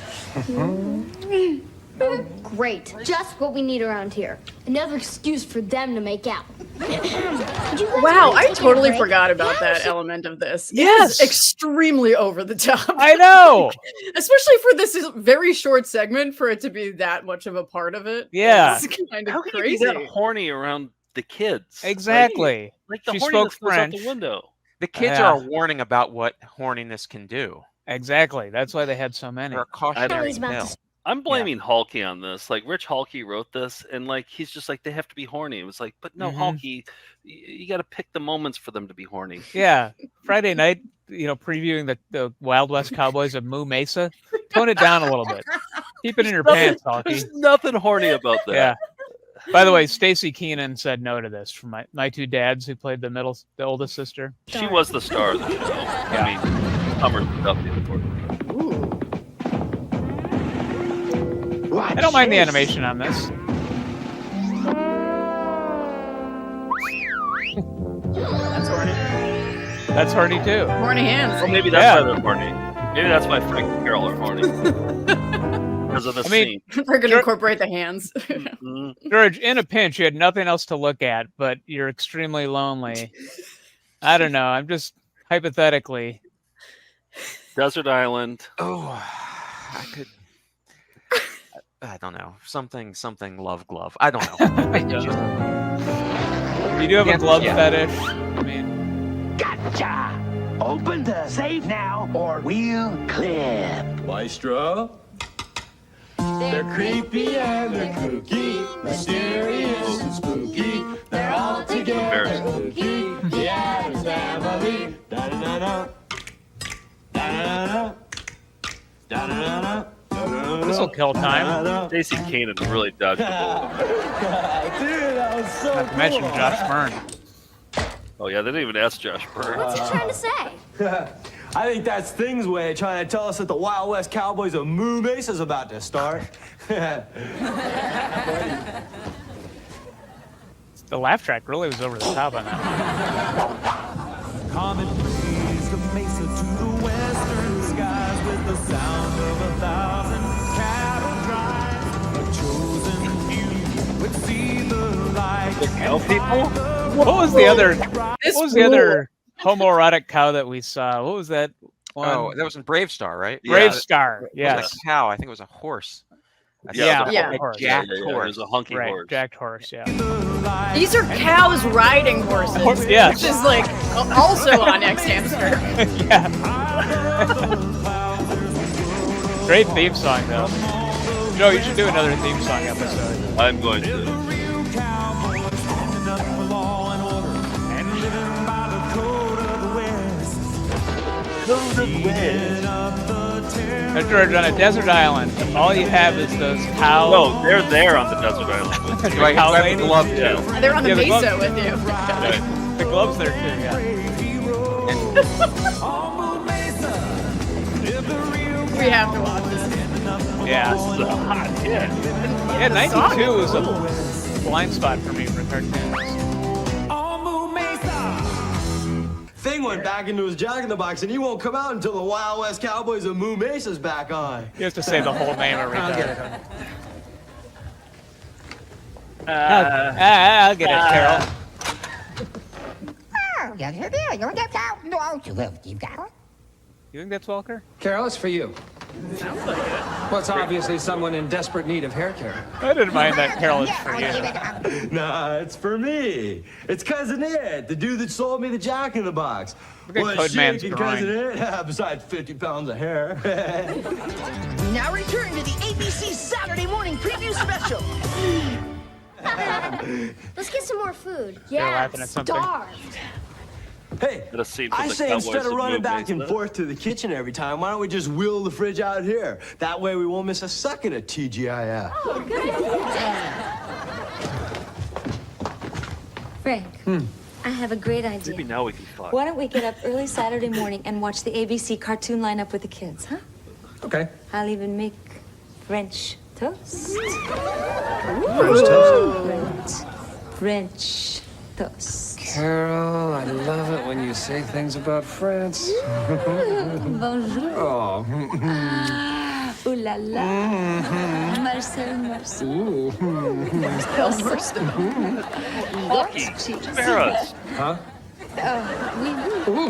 [SPEAKER 8] Great. Just what we need around here. Another excuse for them to make out.
[SPEAKER 5] wow, I totally forgot about that element of this. It
[SPEAKER 2] Yes.
[SPEAKER 5] is extremely over the top.
[SPEAKER 2] I know.
[SPEAKER 5] Especially for this very short segment, for it to be that much of a part of it.
[SPEAKER 2] Yeah.
[SPEAKER 5] It's kind of
[SPEAKER 3] How can
[SPEAKER 5] crazy.
[SPEAKER 3] you be that horny around the kids?
[SPEAKER 2] Exactly.
[SPEAKER 3] Like the
[SPEAKER 2] She
[SPEAKER 3] horniness
[SPEAKER 2] spoke
[SPEAKER 3] goes
[SPEAKER 2] French.
[SPEAKER 3] out the window.
[SPEAKER 4] The kids
[SPEAKER 2] Yeah.
[SPEAKER 4] are a warning about what horniness can do.
[SPEAKER 2] Exactly. That's why they had so many.
[SPEAKER 4] They're a cautionary
[SPEAKER 8] He's about
[SPEAKER 4] tale.
[SPEAKER 8] to
[SPEAKER 3] I'm blaming Halky on this. Like Rich Halky wrote this, and like he's just like they have to be horny. It was like, but no,
[SPEAKER 2] Mhm.
[SPEAKER 3] Halky, you got to pick the moments for them to be horny.
[SPEAKER 2] Yeah. Friday night, previewing the Wild West Cowboys of Moo Mesa. Tone it down a little bit. Keep it in your pants, Halky.
[SPEAKER 3] There's nothing horny about that.
[SPEAKER 2] Yeah. By the way, Stacy Keenan said no to this from my two dads who played the oldest sister.
[SPEAKER 3] She was the star of the show. I mean, Summer Duffy, of course.
[SPEAKER 2] I don't mind the animation on this.
[SPEAKER 5] That's horny.
[SPEAKER 2] That's horny too.
[SPEAKER 5] Horny hands.
[SPEAKER 3] Well, maybe that's why they're horny. Maybe that's why Frank and Carol are horny. Because of the scene.
[SPEAKER 5] They're going to incorporate the hands.
[SPEAKER 2] George, in a pinch, you had nothing else to look at, but you're extremely lonely. I don't know. I'm just hypothetically.
[SPEAKER 3] Desert Island.
[SPEAKER 4] Oh, I could. I don't know. Something love glove. I don't know.
[SPEAKER 2] You do have a glove
[SPEAKER 4] Yeah.
[SPEAKER 2] fetish. I mean,
[SPEAKER 14] Gotcha! Open the safe now, or we'll clip.
[SPEAKER 23] Maestro. They're creepy and they're kooky, mysterious and spooky. They're all together kooky. The Addams Family. Da-da-da-da. Da-da-da-da. Da-da-da-da.
[SPEAKER 2] this will kill time.
[SPEAKER 3] Stacey Keenan really dodged the bullet.
[SPEAKER 23] Dude, that was so
[SPEAKER 2] Not to mention
[SPEAKER 23] cool.
[SPEAKER 2] Josh Byrne.
[SPEAKER 3] Oh yeah, they didn't even ask Josh Byrne.
[SPEAKER 8] What's he trying to say?
[SPEAKER 23] I think that's Thing's way of trying to tell us that the Wild West Cowboys of Moo Mesa is about to start.
[SPEAKER 2] The laugh track really was over the top on that.
[SPEAKER 23] Comet raised the mesa to the western skies with the sound of 1,000 cattle drive. A chosen few would see the light.
[SPEAKER 3] The cow people?
[SPEAKER 2] What was the other?
[SPEAKER 5] This
[SPEAKER 2] What was the other homoerotic cow that we saw? What was that one?
[SPEAKER 4] Oh, that was in Brave Star, right?
[SPEAKER 2] Brave Star.
[SPEAKER 4] It wasn't
[SPEAKER 2] Yes.
[SPEAKER 4] a cow. I think it was a horse.
[SPEAKER 2] Yeah.
[SPEAKER 5] Yeah.
[SPEAKER 4] A
[SPEAKER 2] horse.
[SPEAKER 4] jacked
[SPEAKER 3] It
[SPEAKER 4] horse.
[SPEAKER 3] was a hunky
[SPEAKER 2] Right.
[SPEAKER 3] horse.
[SPEAKER 2] Jacked horse. Yeah.
[SPEAKER 5] These are cows riding horses.
[SPEAKER 2] Yes.
[SPEAKER 5] Which is like also on X Hamster.
[SPEAKER 2] Yeah. Great theme song though. Joe, you should do another theme song episode.
[SPEAKER 3] I'm going to.
[SPEAKER 2] Now, George, on a desert island, all you have is those cows.
[SPEAKER 3] No, they're there on the desert island.
[SPEAKER 2] Do I
[SPEAKER 4] have a glove too?
[SPEAKER 3] Yeah.
[SPEAKER 5] They're on the
[SPEAKER 2] Yeah, the
[SPEAKER 5] mesa
[SPEAKER 2] glove-
[SPEAKER 5] with you.
[SPEAKER 2] Right. The gloves there too. Yeah.
[SPEAKER 5] We have to watch this.
[SPEAKER 2] Yeah.
[SPEAKER 3] This is a hot hit.
[SPEAKER 2] Yeah. 92 was a blind spot for me for cartoons.
[SPEAKER 1] Thing went back into his Jack-in-the-Box, and he won't come out until the Wild West Cowboys of Moo Mesa's back on.
[SPEAKER 2] You have to say the whole name every time.
[SPEAKER 1] I'll get it.
[SPEAKER 2] I'll get it, Carol. You think that's Walker?
[SPEAKER 21] Carol, it's for you.
[SPEAKER 5] Sounds like it.
[SPEAKER 21] Well, it's obviously someone in desperate need of hair care.
[SPEAKER 2] I didn't mind that Carol is for you.
[SPEAKER 1] Nah, it's for me. It's Cousin Ed, the dude that sold me the Jack-in-the-Box.
[SPEAKER 2] Look at Codeman's
[SPEAKER 1] shaking,
[SPEAKER 2] groin.
[SPEAKER 1] Cousin Ed, besides 50 pounds of hair.
[SPEAKER 14] Now return to the ABC Saturday morning preview special.
[SPEAKER 8] Let's get some more food.
[SPEAKER 2] They're laughing at something.
[SPEAKER 8] Starved.
[SPEAKER 1] Hey,
[SPEAKER 3] Got a scene from
[SPEAKER 1] I
[SPEAKER 3] the
[SPEAKER 1] say
[SPEAKER 3] Cowboys
[SPEAKER 1] instead of
[SPEAKER 3] of
[SPEAKER 1] running
[SPEAKER 3] Moo
[SPEAKER 1] back and
[SPEAKER 3] Mesa.
[SPEAKER 1] forth to the kitchen every time, why don't we just wheel the fridge out here? That way we won't miss a second of TGIF.
[SPEAKER 8] Oh, good idea.
[SPEAKER 22] Frank, I have a great idea.
[SPEAKER 3] Maybe now we can talk.
[SPEAKER 22] Why don't we get up early Saturday morning and watch the ABC cartoon lineup with the kids, huh?
[SPEAKER 21] Okay.
[SPEAKER 22] I'll even make French toast.
[SPEAKER 21] French toast?
[SPEAKER 22] French toast.
[SPEAKER 21] Carol, I love it when you say things about France.
[SPEAKER 22] Bonjour.
[SPEAKER 21] Oh.
[SPEAKER 22] Ooh la la. Marcel, Marcel.
[SPEAKER 21] Ooh.
[SPEAKER 22] Marcel, Marcel.
[SPEAKER 3] Lucky. Barras.
[SPEAKER 21] Huh?
[SPEAKER 22] Oh, oui, oui. Ooh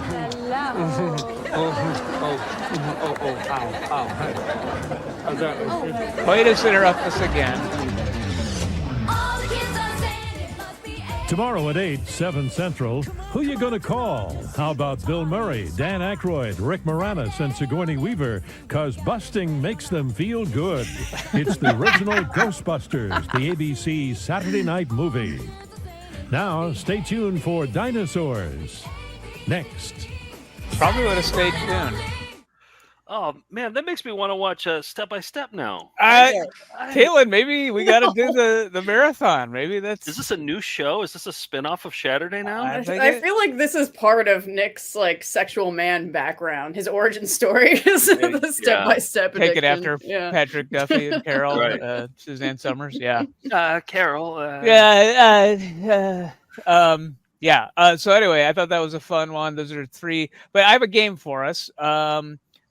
[SPEAKER 22] la la.
[SPEAKER 2] Wait us interrupt us again.
[SPEAKER 15] Tomorrow at 8, 7 Central, who you gonna call? How about Bill Murray, Dan Aykroyd, Rick Moranis, and Sigourney Weaver? 'Cause busting makes them feel good. It's the original Ghostbusters, the ABC Saturday night movie. Now, stay tuned for Dinosaurs. Next.
[SPEAKER 2] Probably would have stayed tuned.
[SPEAKER 3] Oh man, that makes me want to watch Step by Step now.
[SPEAKER 2] Caitlin, maybe we got to do the marathon. Maybe that's.
[SPEAKER 3] Is this a new show? Is this a spin-off of Shaturday now?
[SPEAKER 5] I feel like this is part of Nick's like sexual man background. His origin story is the step-by-step.
[SPEAKER 2] Take it
[SPEAKER 5] addiction.
[SPEAKER 2] after Patrick Duffy and Carol,
[SPEAKER 3] Right.
[SPEAKER 2] Suzanne Summers. Yeah.
[SPEAKER 3] Carol.
[SPEAKER 2] So anyway, I thought that was a fun one. Those are 3, but I have a game for us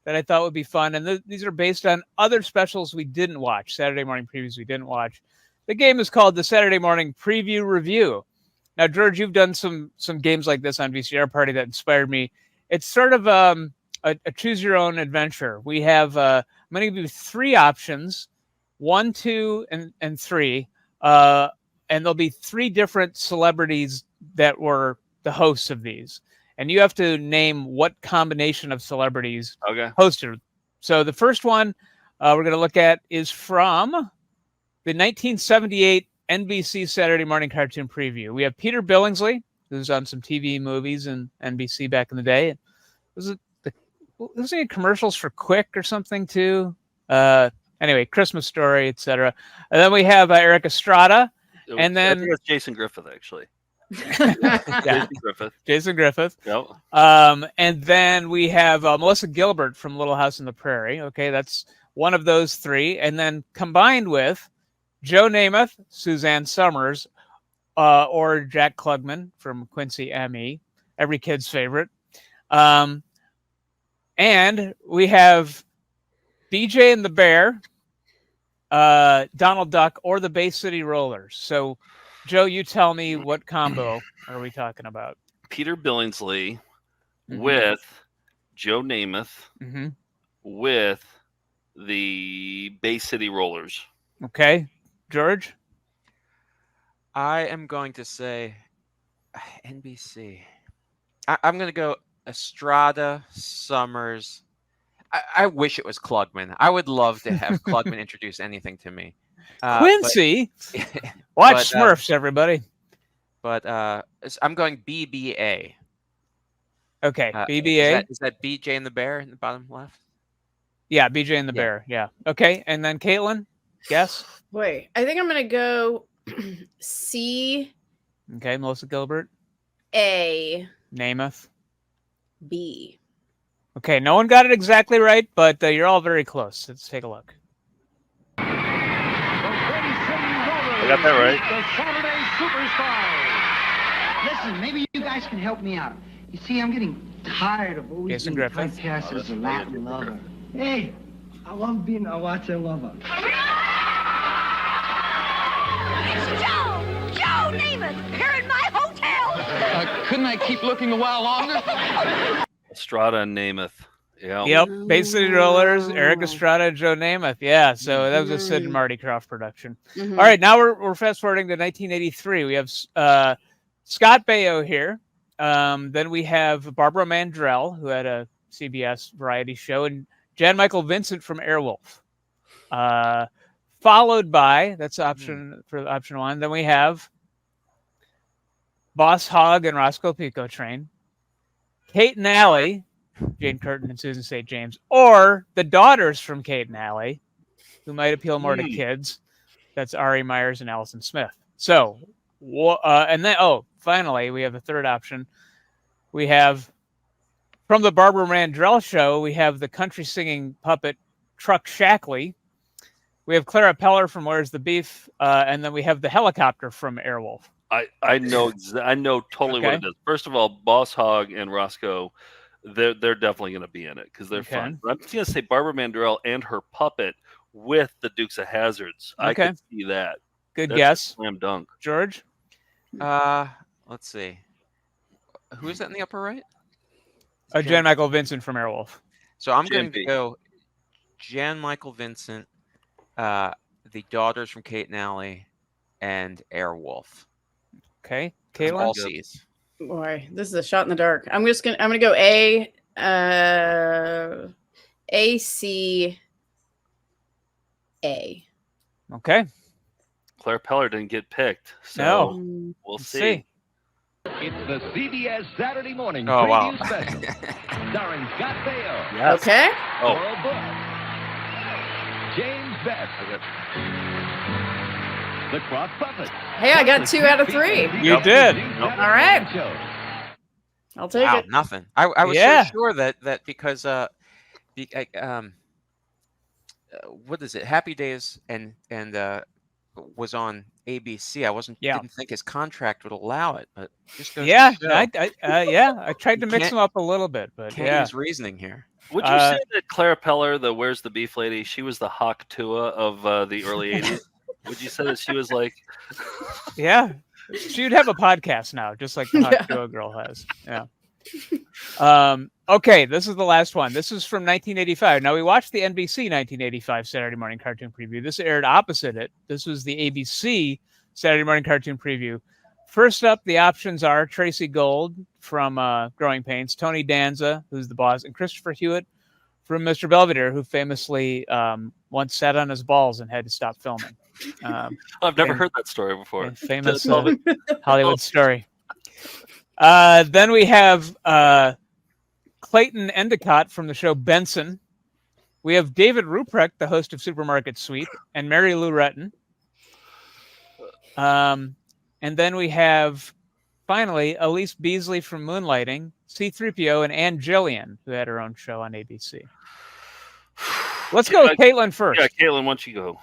[SPEAKER 2] that I thought would be fun, and these are based on other specials we didn't watch, Saturday morning previews we didn't watch. The game is called the Saturday Morning Preview Review. Now, George, you've done some games like this on VCR Party that inspired me. It's sort of a choose your own adventure. We have I'm going to give you 3 options, 1, 2, and 3, and there'll be 3 different celebrities that were the hosts of these. And you have to name what combination of celebrities hosted. So the first one we're going to look at is from the 1978 NBC Saturday Morning Cartoon Preview. We have Peter Billingsley, who's on some TV movies and NBC back in the day. Was he commercials for Quick or something too? Anyway, Christmas Story, etc. And then we have Eric Estrada, and then
[SPEAKER 3] I think it's Jason Griffith actually.
[SPEAKER 2] Yeah. Jason Griffith.
[SPEAKER 3] Yep.
[SPEAKER 2] And then we have Melissa Gilbert from Little House on the Prairie. Okay, that's one of those 3. And then combined with Joe Namath, Suzanne Summers, or Jack Klugman from Quincy M.E., every kid's favorite. And we have BJ and the Bear, Donald Duck, or the Bay City Rollers. So Joe, you tell me, what combo are we talking about?
[SPEAKER 3] Peter Billingsley with Joe Namath with the Bay City Rollers.
[SPEAKER 2] Okay. George?
[SPEAKER 4] I am going to say NBC. I'm going to go Estrada, Summers. I wish it was Klugman. I would love to have Klugman introduce anything to me.
[SPEAKER 2] Quincy? Watch Smurfs, everybody.
[SPEAKER 4] But I'm going BBA.
[SPEAKER 2] Okay, BBA.
[SPEAKER 4] Is that BJ and the Bear in the bottom left?
[SPEAKER 2] Yeah, BJ and the Bear. Yeah. Okay, and then Caitlin, guess?
[SPEAKER 5] Wait, I think I'm going to go C.
[SPEAKER 2] Okay, Melissa Gilbert.
[SPEAKER 5] A.
[SPEAKER 2] Namath.
[SPEAKER 5] B.
[SPEAKER 2] Okay, no one got it exactly right, but you're all very close. Let's take a look.
[SPEAKER 3] I got that right.
[SPEAKER 15] The Saturday Superstars.
[SPEAKER 6] Listen, maybe you guys can help me out. You see, I'm getting tired of always
[SPEAKER 2] Jason
[SPEAKER 6] being
[SPEAKER 2] Griffith.
[SPEAKER 6] typecast as a Latin lover. Hey, I love being a Latin lover.
[SPEAKER 8] It's Joe Namath, here in my hotel.
[SPEAKER 17] Couldn't I keep looking a while longer?
[SPEAKER 3] Estrada and Namath. Yeah.
[SPEAKER 2] Yep, Bay City Rollers, Eric Estrada, Joe Namath. Yeah, so that was a Sid and Marty Krofft production.
[SPEAKER 5] Mhm.
[SPEAKER 2] All right, now we're fast forwarding to 1983. We have Scott Baio here. Then we have Barbara Mandrell, who had a CBS variety show, and Jan Michael Vincent from Airwolf. Followed by, that's option for option one. Then we have Boss Hogg and Roscoe Pico Train, Kate and Allie, Jane Curtin and Susan St. James, or the daughters from Kate and Allie, who might appeal more to kids. That's Ari Myers and Allison Smith. So, and then, finally, we have the third option. We have, from the Barbara Mandrell show, we have the country singing puppet Truck Shackley. We have Clara Peller from Where's the Beef? And then we have the helicopter from Airwolf.
[SPEAKER 3] I know totally what it is. First of all, Boss Hogg and Roscoe, they're definitely going to be in it because they're fun. But I'm just going to say Barbara Mandrell and her puppet with the Dukes of Hazzards. I could see that.
[SPEAKER 2] Good
[SPEAKER 3] That's
[SPEAKER 2] guess.
[SPEAKER 3] a slam dunk.
[SPEAKER 2] George?
[SPEAKER 4] Let's see. Who is that in the upper right?
[SPEAKER 2] Jan Michael Vincent from Airwolf.
[SPEAKER 4] So I'm going to go Jan Michael Vincent, the daughters from Kate and Allie, and Airwolf.
[SPEAKER 2] Okay, Caitlin.
[SPEAKER 4] All C's.
[SPEAKER 5] Boy, this is a shot in the dark. I'm gonna go A C A.
[SPEAKER 2] Okay.
[SPEAKER 3] Claire Peller didn't get picked, so we'll see.
[SPEAKER 11] It's the CBS Saturday Morning
[SPEAKER 4] Oh, wow.
[SPEAKER 11] Preview Special, starring Scott Baio,
[SPEAKER 3] Yes.
[SPEAKER 5] Okay.
[SPEAKER 11] Laurel Bush, James Best, the Croc Puppet.
[SPEAKER 5] Hey, I got 2 out of 3.
[SPEAKER 2] You did.
[SPEAKER 5] All right. I'll take it.
[SPEAKER 4] Nothing. I was so sure that because what is it? Happy Days and was on ABC. I didn't think his contract would allow it, but just goes to show.
[SPEAKER 2] I tried to mix them up a little bit, but
[SPEAKER 4] can't use reasoning here.
[SPEAKER 3] Would you say that Clara Peller, the Where's the Beef lady, she was the Hawk Tua of the early 80s? Would you say that she was like...
[SPEAKER 2] Yeah. She would have a podcast now, just like the Hawk Tua girl has. Yeah. Okay, this is the last one. This is from 1985. Now, we watched the NBC 1985 Saturday Morning Cartoon Preview. This aired opposite it. This was the ABC Saturday Morning Cartoon Preview. First up, the options are Tracy Gold from Growing Pains, Tony Danza, who's the boss, and Christopher Hewitt from Mr. Belvedere, who famously once sat on his balls and had to stop filming.
[SPEAKER 3] I've never heard that story before.
[SPEAKER 2] Famous Hollywood story. Then we have Clayton Endicott from the show Benson. We have David Ruprecht, the host of Supermarket Sweep, and Mary Lou Retton. And then we have, finally, Elise Beasley from Moonlighting, C-3PO, and Ann Jillian, who had her own show on ABC. Let's go with Caitlin first.
[SPEAKER 3] Yeah, Caitlin, why don't you go?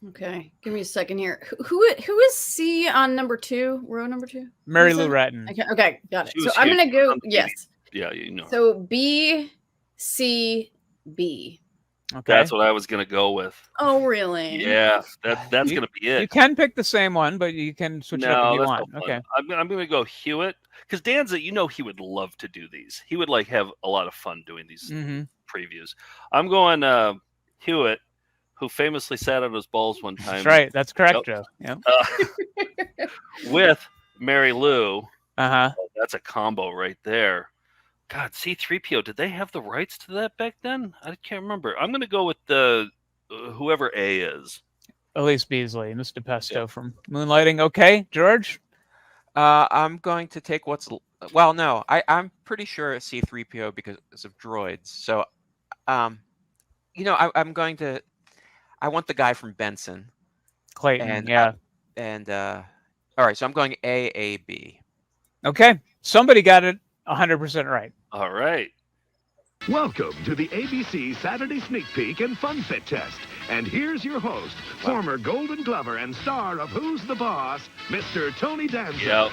[SPEAKER 5] Okay, give me a second here. Who is C on number 2? Row number 2?
[SPEAKER 2] Mary Lou Retton.
[SPEAKER 5] Okay, got it. So I'm gonna go. Yes.
[SPEAKER 3] Yeah, you know.
[SPEAKER 5] So B, C, B.
[SPEAKER 2] Okay.
[SPEAKER 3] That's what I was gonna go with.
[SPEAKER 5] Oh, really?
[SPEAKER 3] Yeah, that's gonna be it.
[SPEAKER 2] You can pick the same one, but you can switch it up if you want. Okay.
[SPEAKER 3] I'm gonna go Hewitt because Danza, he would love to do these. He would have a lot of fun doing these previews. I'm going Hewitt, who famously sat on his balls one time.
[SPEAKER 2] That's right. That's correct, Joe. Yep.
[SPEAKER 3] With Mary Lou.
[SPEAKER 2] Uh-huh.
[SPEAKER 3] Oh, that's a combo right there. God, C-3PO, did they have the rights to that back then? I can't remember. I'm going to go with the whoever A is.
[SPEAKER 2] Elise Beasley, Mr. Pesto from Moonlighting. Okay, George?
[SPEAKER 4] I'm going to take no, I'm pretty sure it's C-3PO because of droids. So, I'm going to... I want the guy from Benson.
[SPEAKER 2] Clayton,
[SPEAKER 4] And all right, so I'm going A-A-B.
[SPEAKER 2] Okay, somebody got it 100% right.
[SPEAKER 3] All right.
[SPEAKER 15] Welcome to the ABC Saturday Sneak Peek and Fun Fit Test. And here's your host, former Golden Glover and star of Who's the Boss, Mr. Tony Danza.
[SPEAKER 3] Yep.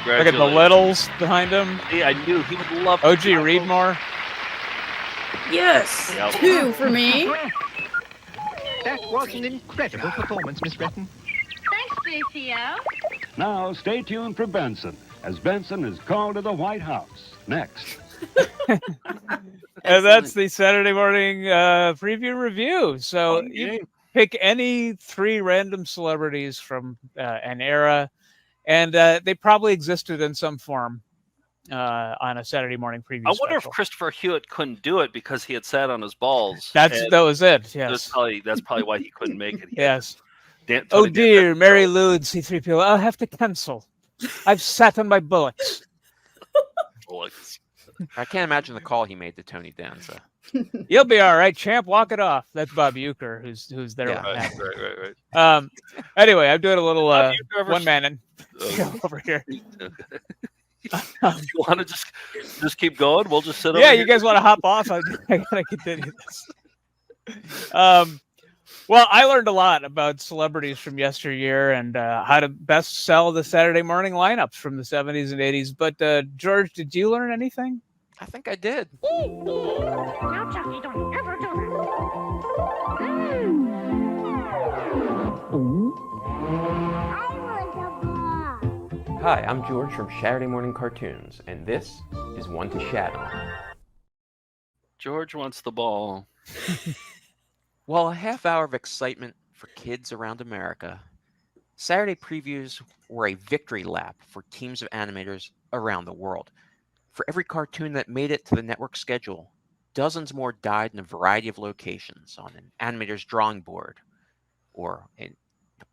[SPEAKER 2] Look at the littles behind him.
[SPEAKER 3] Yeah, I knew he would love
[SPEAKER 2] OG Reedmore.
[SPEAKER 5] Yes, 2 for me.
[SPEAKER 7] That was an incredible performance, Miss Breton.
[SPEAKER 8] Thanks, Lucio.
[SPEAKER 9] Now, stay tuned for Benson, as Benson is called to the White House. Next.
[SPEAKER 2] And that's the Saturday morning preview review. So you pick any 3 random celebrities from an era, and they probably existed in some form on a Saturday morning preview.
[SPEAKER 3] I wonder
[SPEAKER 2] special.
[SPEAKER 3] if Christopher Hewitt couldn't do it because he had sat on his balls.
[SPEAKER 2] That was it. Yes,
[SPEAKER 3] that's probably why he couldn't make it.
[SPEAKER 2] Yes. Oh dear, Mary Lou and C-3PO. I'll have to cancel. I've sat on my bullocks.
[SPEAKER 4] I can't imagine the call he made to Tony Danza.
[SPEAKER 2] You'll be all right, champ. Walk it off. That's Bob Euchre, who's there.
[SPEAKER 4] Yeah.
[SPEAKER 3] Right.
[SPEAKER 2] Anyway, I'm doing a little one man and over here.
[SPEAKER 3] You want to just keep going? We'll just sit over
[SPEAKER 2] Yeah,
[SPEAKER 3] here.
[SPEAKER 2] you guys want to hop off? I gotta continue this. Well, I learned a lot about celebrities from yesteryear and how to best sell the Saturday morning lineups from the 70s and 80s. But George, did you learn anything?
[SPEAKER 4] I think I did.
[SPEAKER 8] Now, Chucky, don't ever do that.
[SPEAKER 17] Hi, I'm George from Saturday Morning Cartoons, and this is One to Shadow.
[SPEAKER 3] George wants the ball.
[SPEAKER 4] Well, a half hour of excitement for kids around America. Saturday previews were a victory lap for teams of animators around the world. For every cartoon that made it to the network schedule, dozens more died in a variety of locations, on an animator's drawing board, or a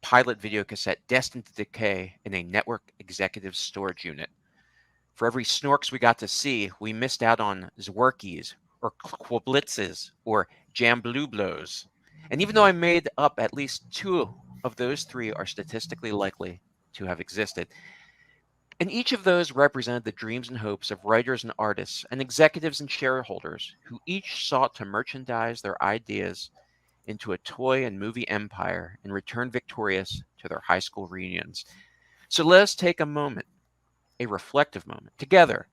[SPEAKER 4] pilot video cassette destined to decay in a network executive storage unit. For every Snorks we got to see, we missed out on Zwerkies, or Quablitzes, or Jamblublos. And even though I made up at least 2 of those 3 are statistically likely to have existed, and each of those represented the dreams and hopes of writers and artists and executives and shareholders who each sought to merchandise their ideas into a toy and movie empire and return victorious to their high school reunions. So let us take a moment, a reflective moment, together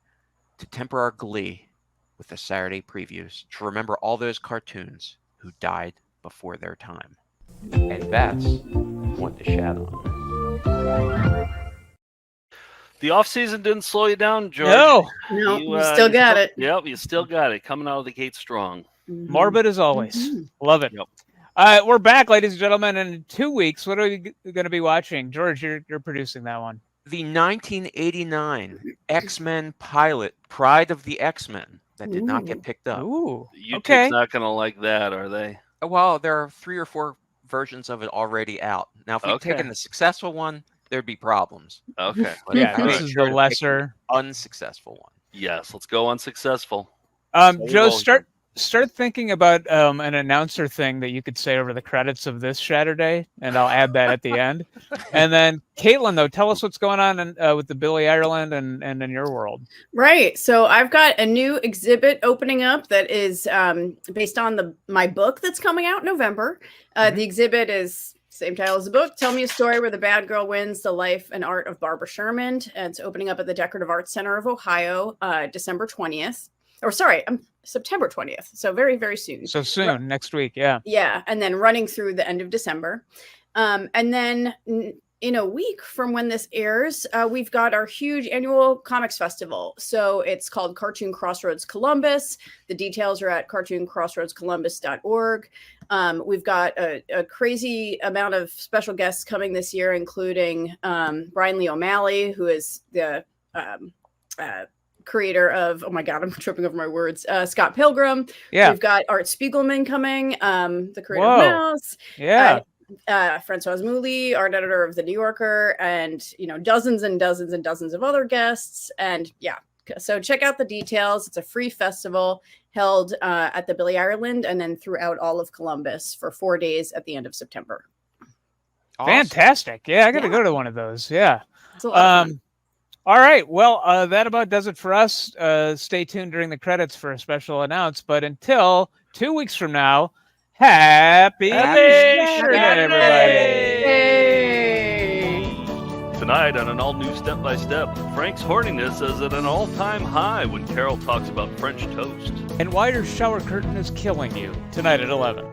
[SPEAKER 4] to temper our glee with the Saturday previews, to remember all those cartoons who died before their time.
[SPEAKER 17] And that's One to Shadow.
[SPEAKER 3] The off season didn't slow you down, George.
[SPEAKER 5] No, you still got it.
[SPEAKER 3] Yep, you still got it. Coming out of the gate strong.
[SPEAKER 2] Morbid as always. Love it.
[SPEAKER 3] Yep.
[SPEAKER 2] We're back, ladies and gentlemen. In 2 weeks, what are we going to be watching? George, you're producing that one.
[SPEAKER 4] The 1989 X-Men pilot, Pride of the X-Men, that did not get picked up.
[SPEAKER 2] Ooh,
[SPEAKER 3] YouTube's not going to like that, are they?
[SPEAKER 4] Well, there are 3 or 4 versions of it already out. Now, if we'd taken the successful one, there'd be problems.
[SPEAKER 3] Okay.
[SPEAKER 2] Yeah, this is the lesser,
[SPEAKER 4] unsuccessful one.
[SPEAKER 3] Yes, let's go unsuccessful.
[SPEAKER 2] Joe, start thinking about an announcer thing that you could say over the credits of this Shaturday, and I'll add that at the end. And then, Caitlin, though, tell us what's going on with the Billy Ireland and in your world.
[SPEAKER 5] Right. So I've got a new exhibit opening up that is based on my book that's coming out in November. The exhibit is same title as the book. Tell me a story where the bad girl wins: the life and art of Barbara Sherman. And it's opening up at the Decorative Arts Center of Ohio, December 20th. Or sorry, September 20th. So very, very soon.
[SPEAKER 2] So soon, next week. Yeah.
[SPEAKER 5] Yeah. And then running through the end of December. And then in a week from when this airs, we've got our huge annual comics festival. So it's called Cartoon Crossroads Columbus. The details are at cartooncrossroadscolumbus.org. We've got a crazy amount of special guests coming this year, including Brian Lee O'Malley, who is the creator of, oh my God, I'm tripping over my words, Scott Pilgrim.
[SPEAKER 2] Yeah.
[SPEAKER 5] We've got Art Spiegelman coming, the creator
[SPEAKER 2] Whoa.
[SPEAKER 5] of Mouse.
[SPEAKER 2] Yeah.
[SPEAKER 5] Francoise Mouly, art editor of The New Yorker, and dozens and dozens and dozens of other guests. And yeah, so check out the details. It's a free festival held at the Billy Ireland and then throughout all of Columbus for 4 days at the end of September.
[SPEAKER 2] Awesome. Fantastic. Yeah, I got to go to one of those. Yeah.
[SPEAKER 5] It's a lot of fun.
[SPEAKER 2] All right. Well, that about does it for us. Stay tuned during the credits for a special announce. But until 2 weeks from now, happy Saturday, everybody.
[SPEAKER 3] Tonight on an all-new Step by Step, Frank's horniness is at an all-time high when Carol talks about French toast.
[SPEAKER 2] And why your shower curtain is killing you tonight at 11.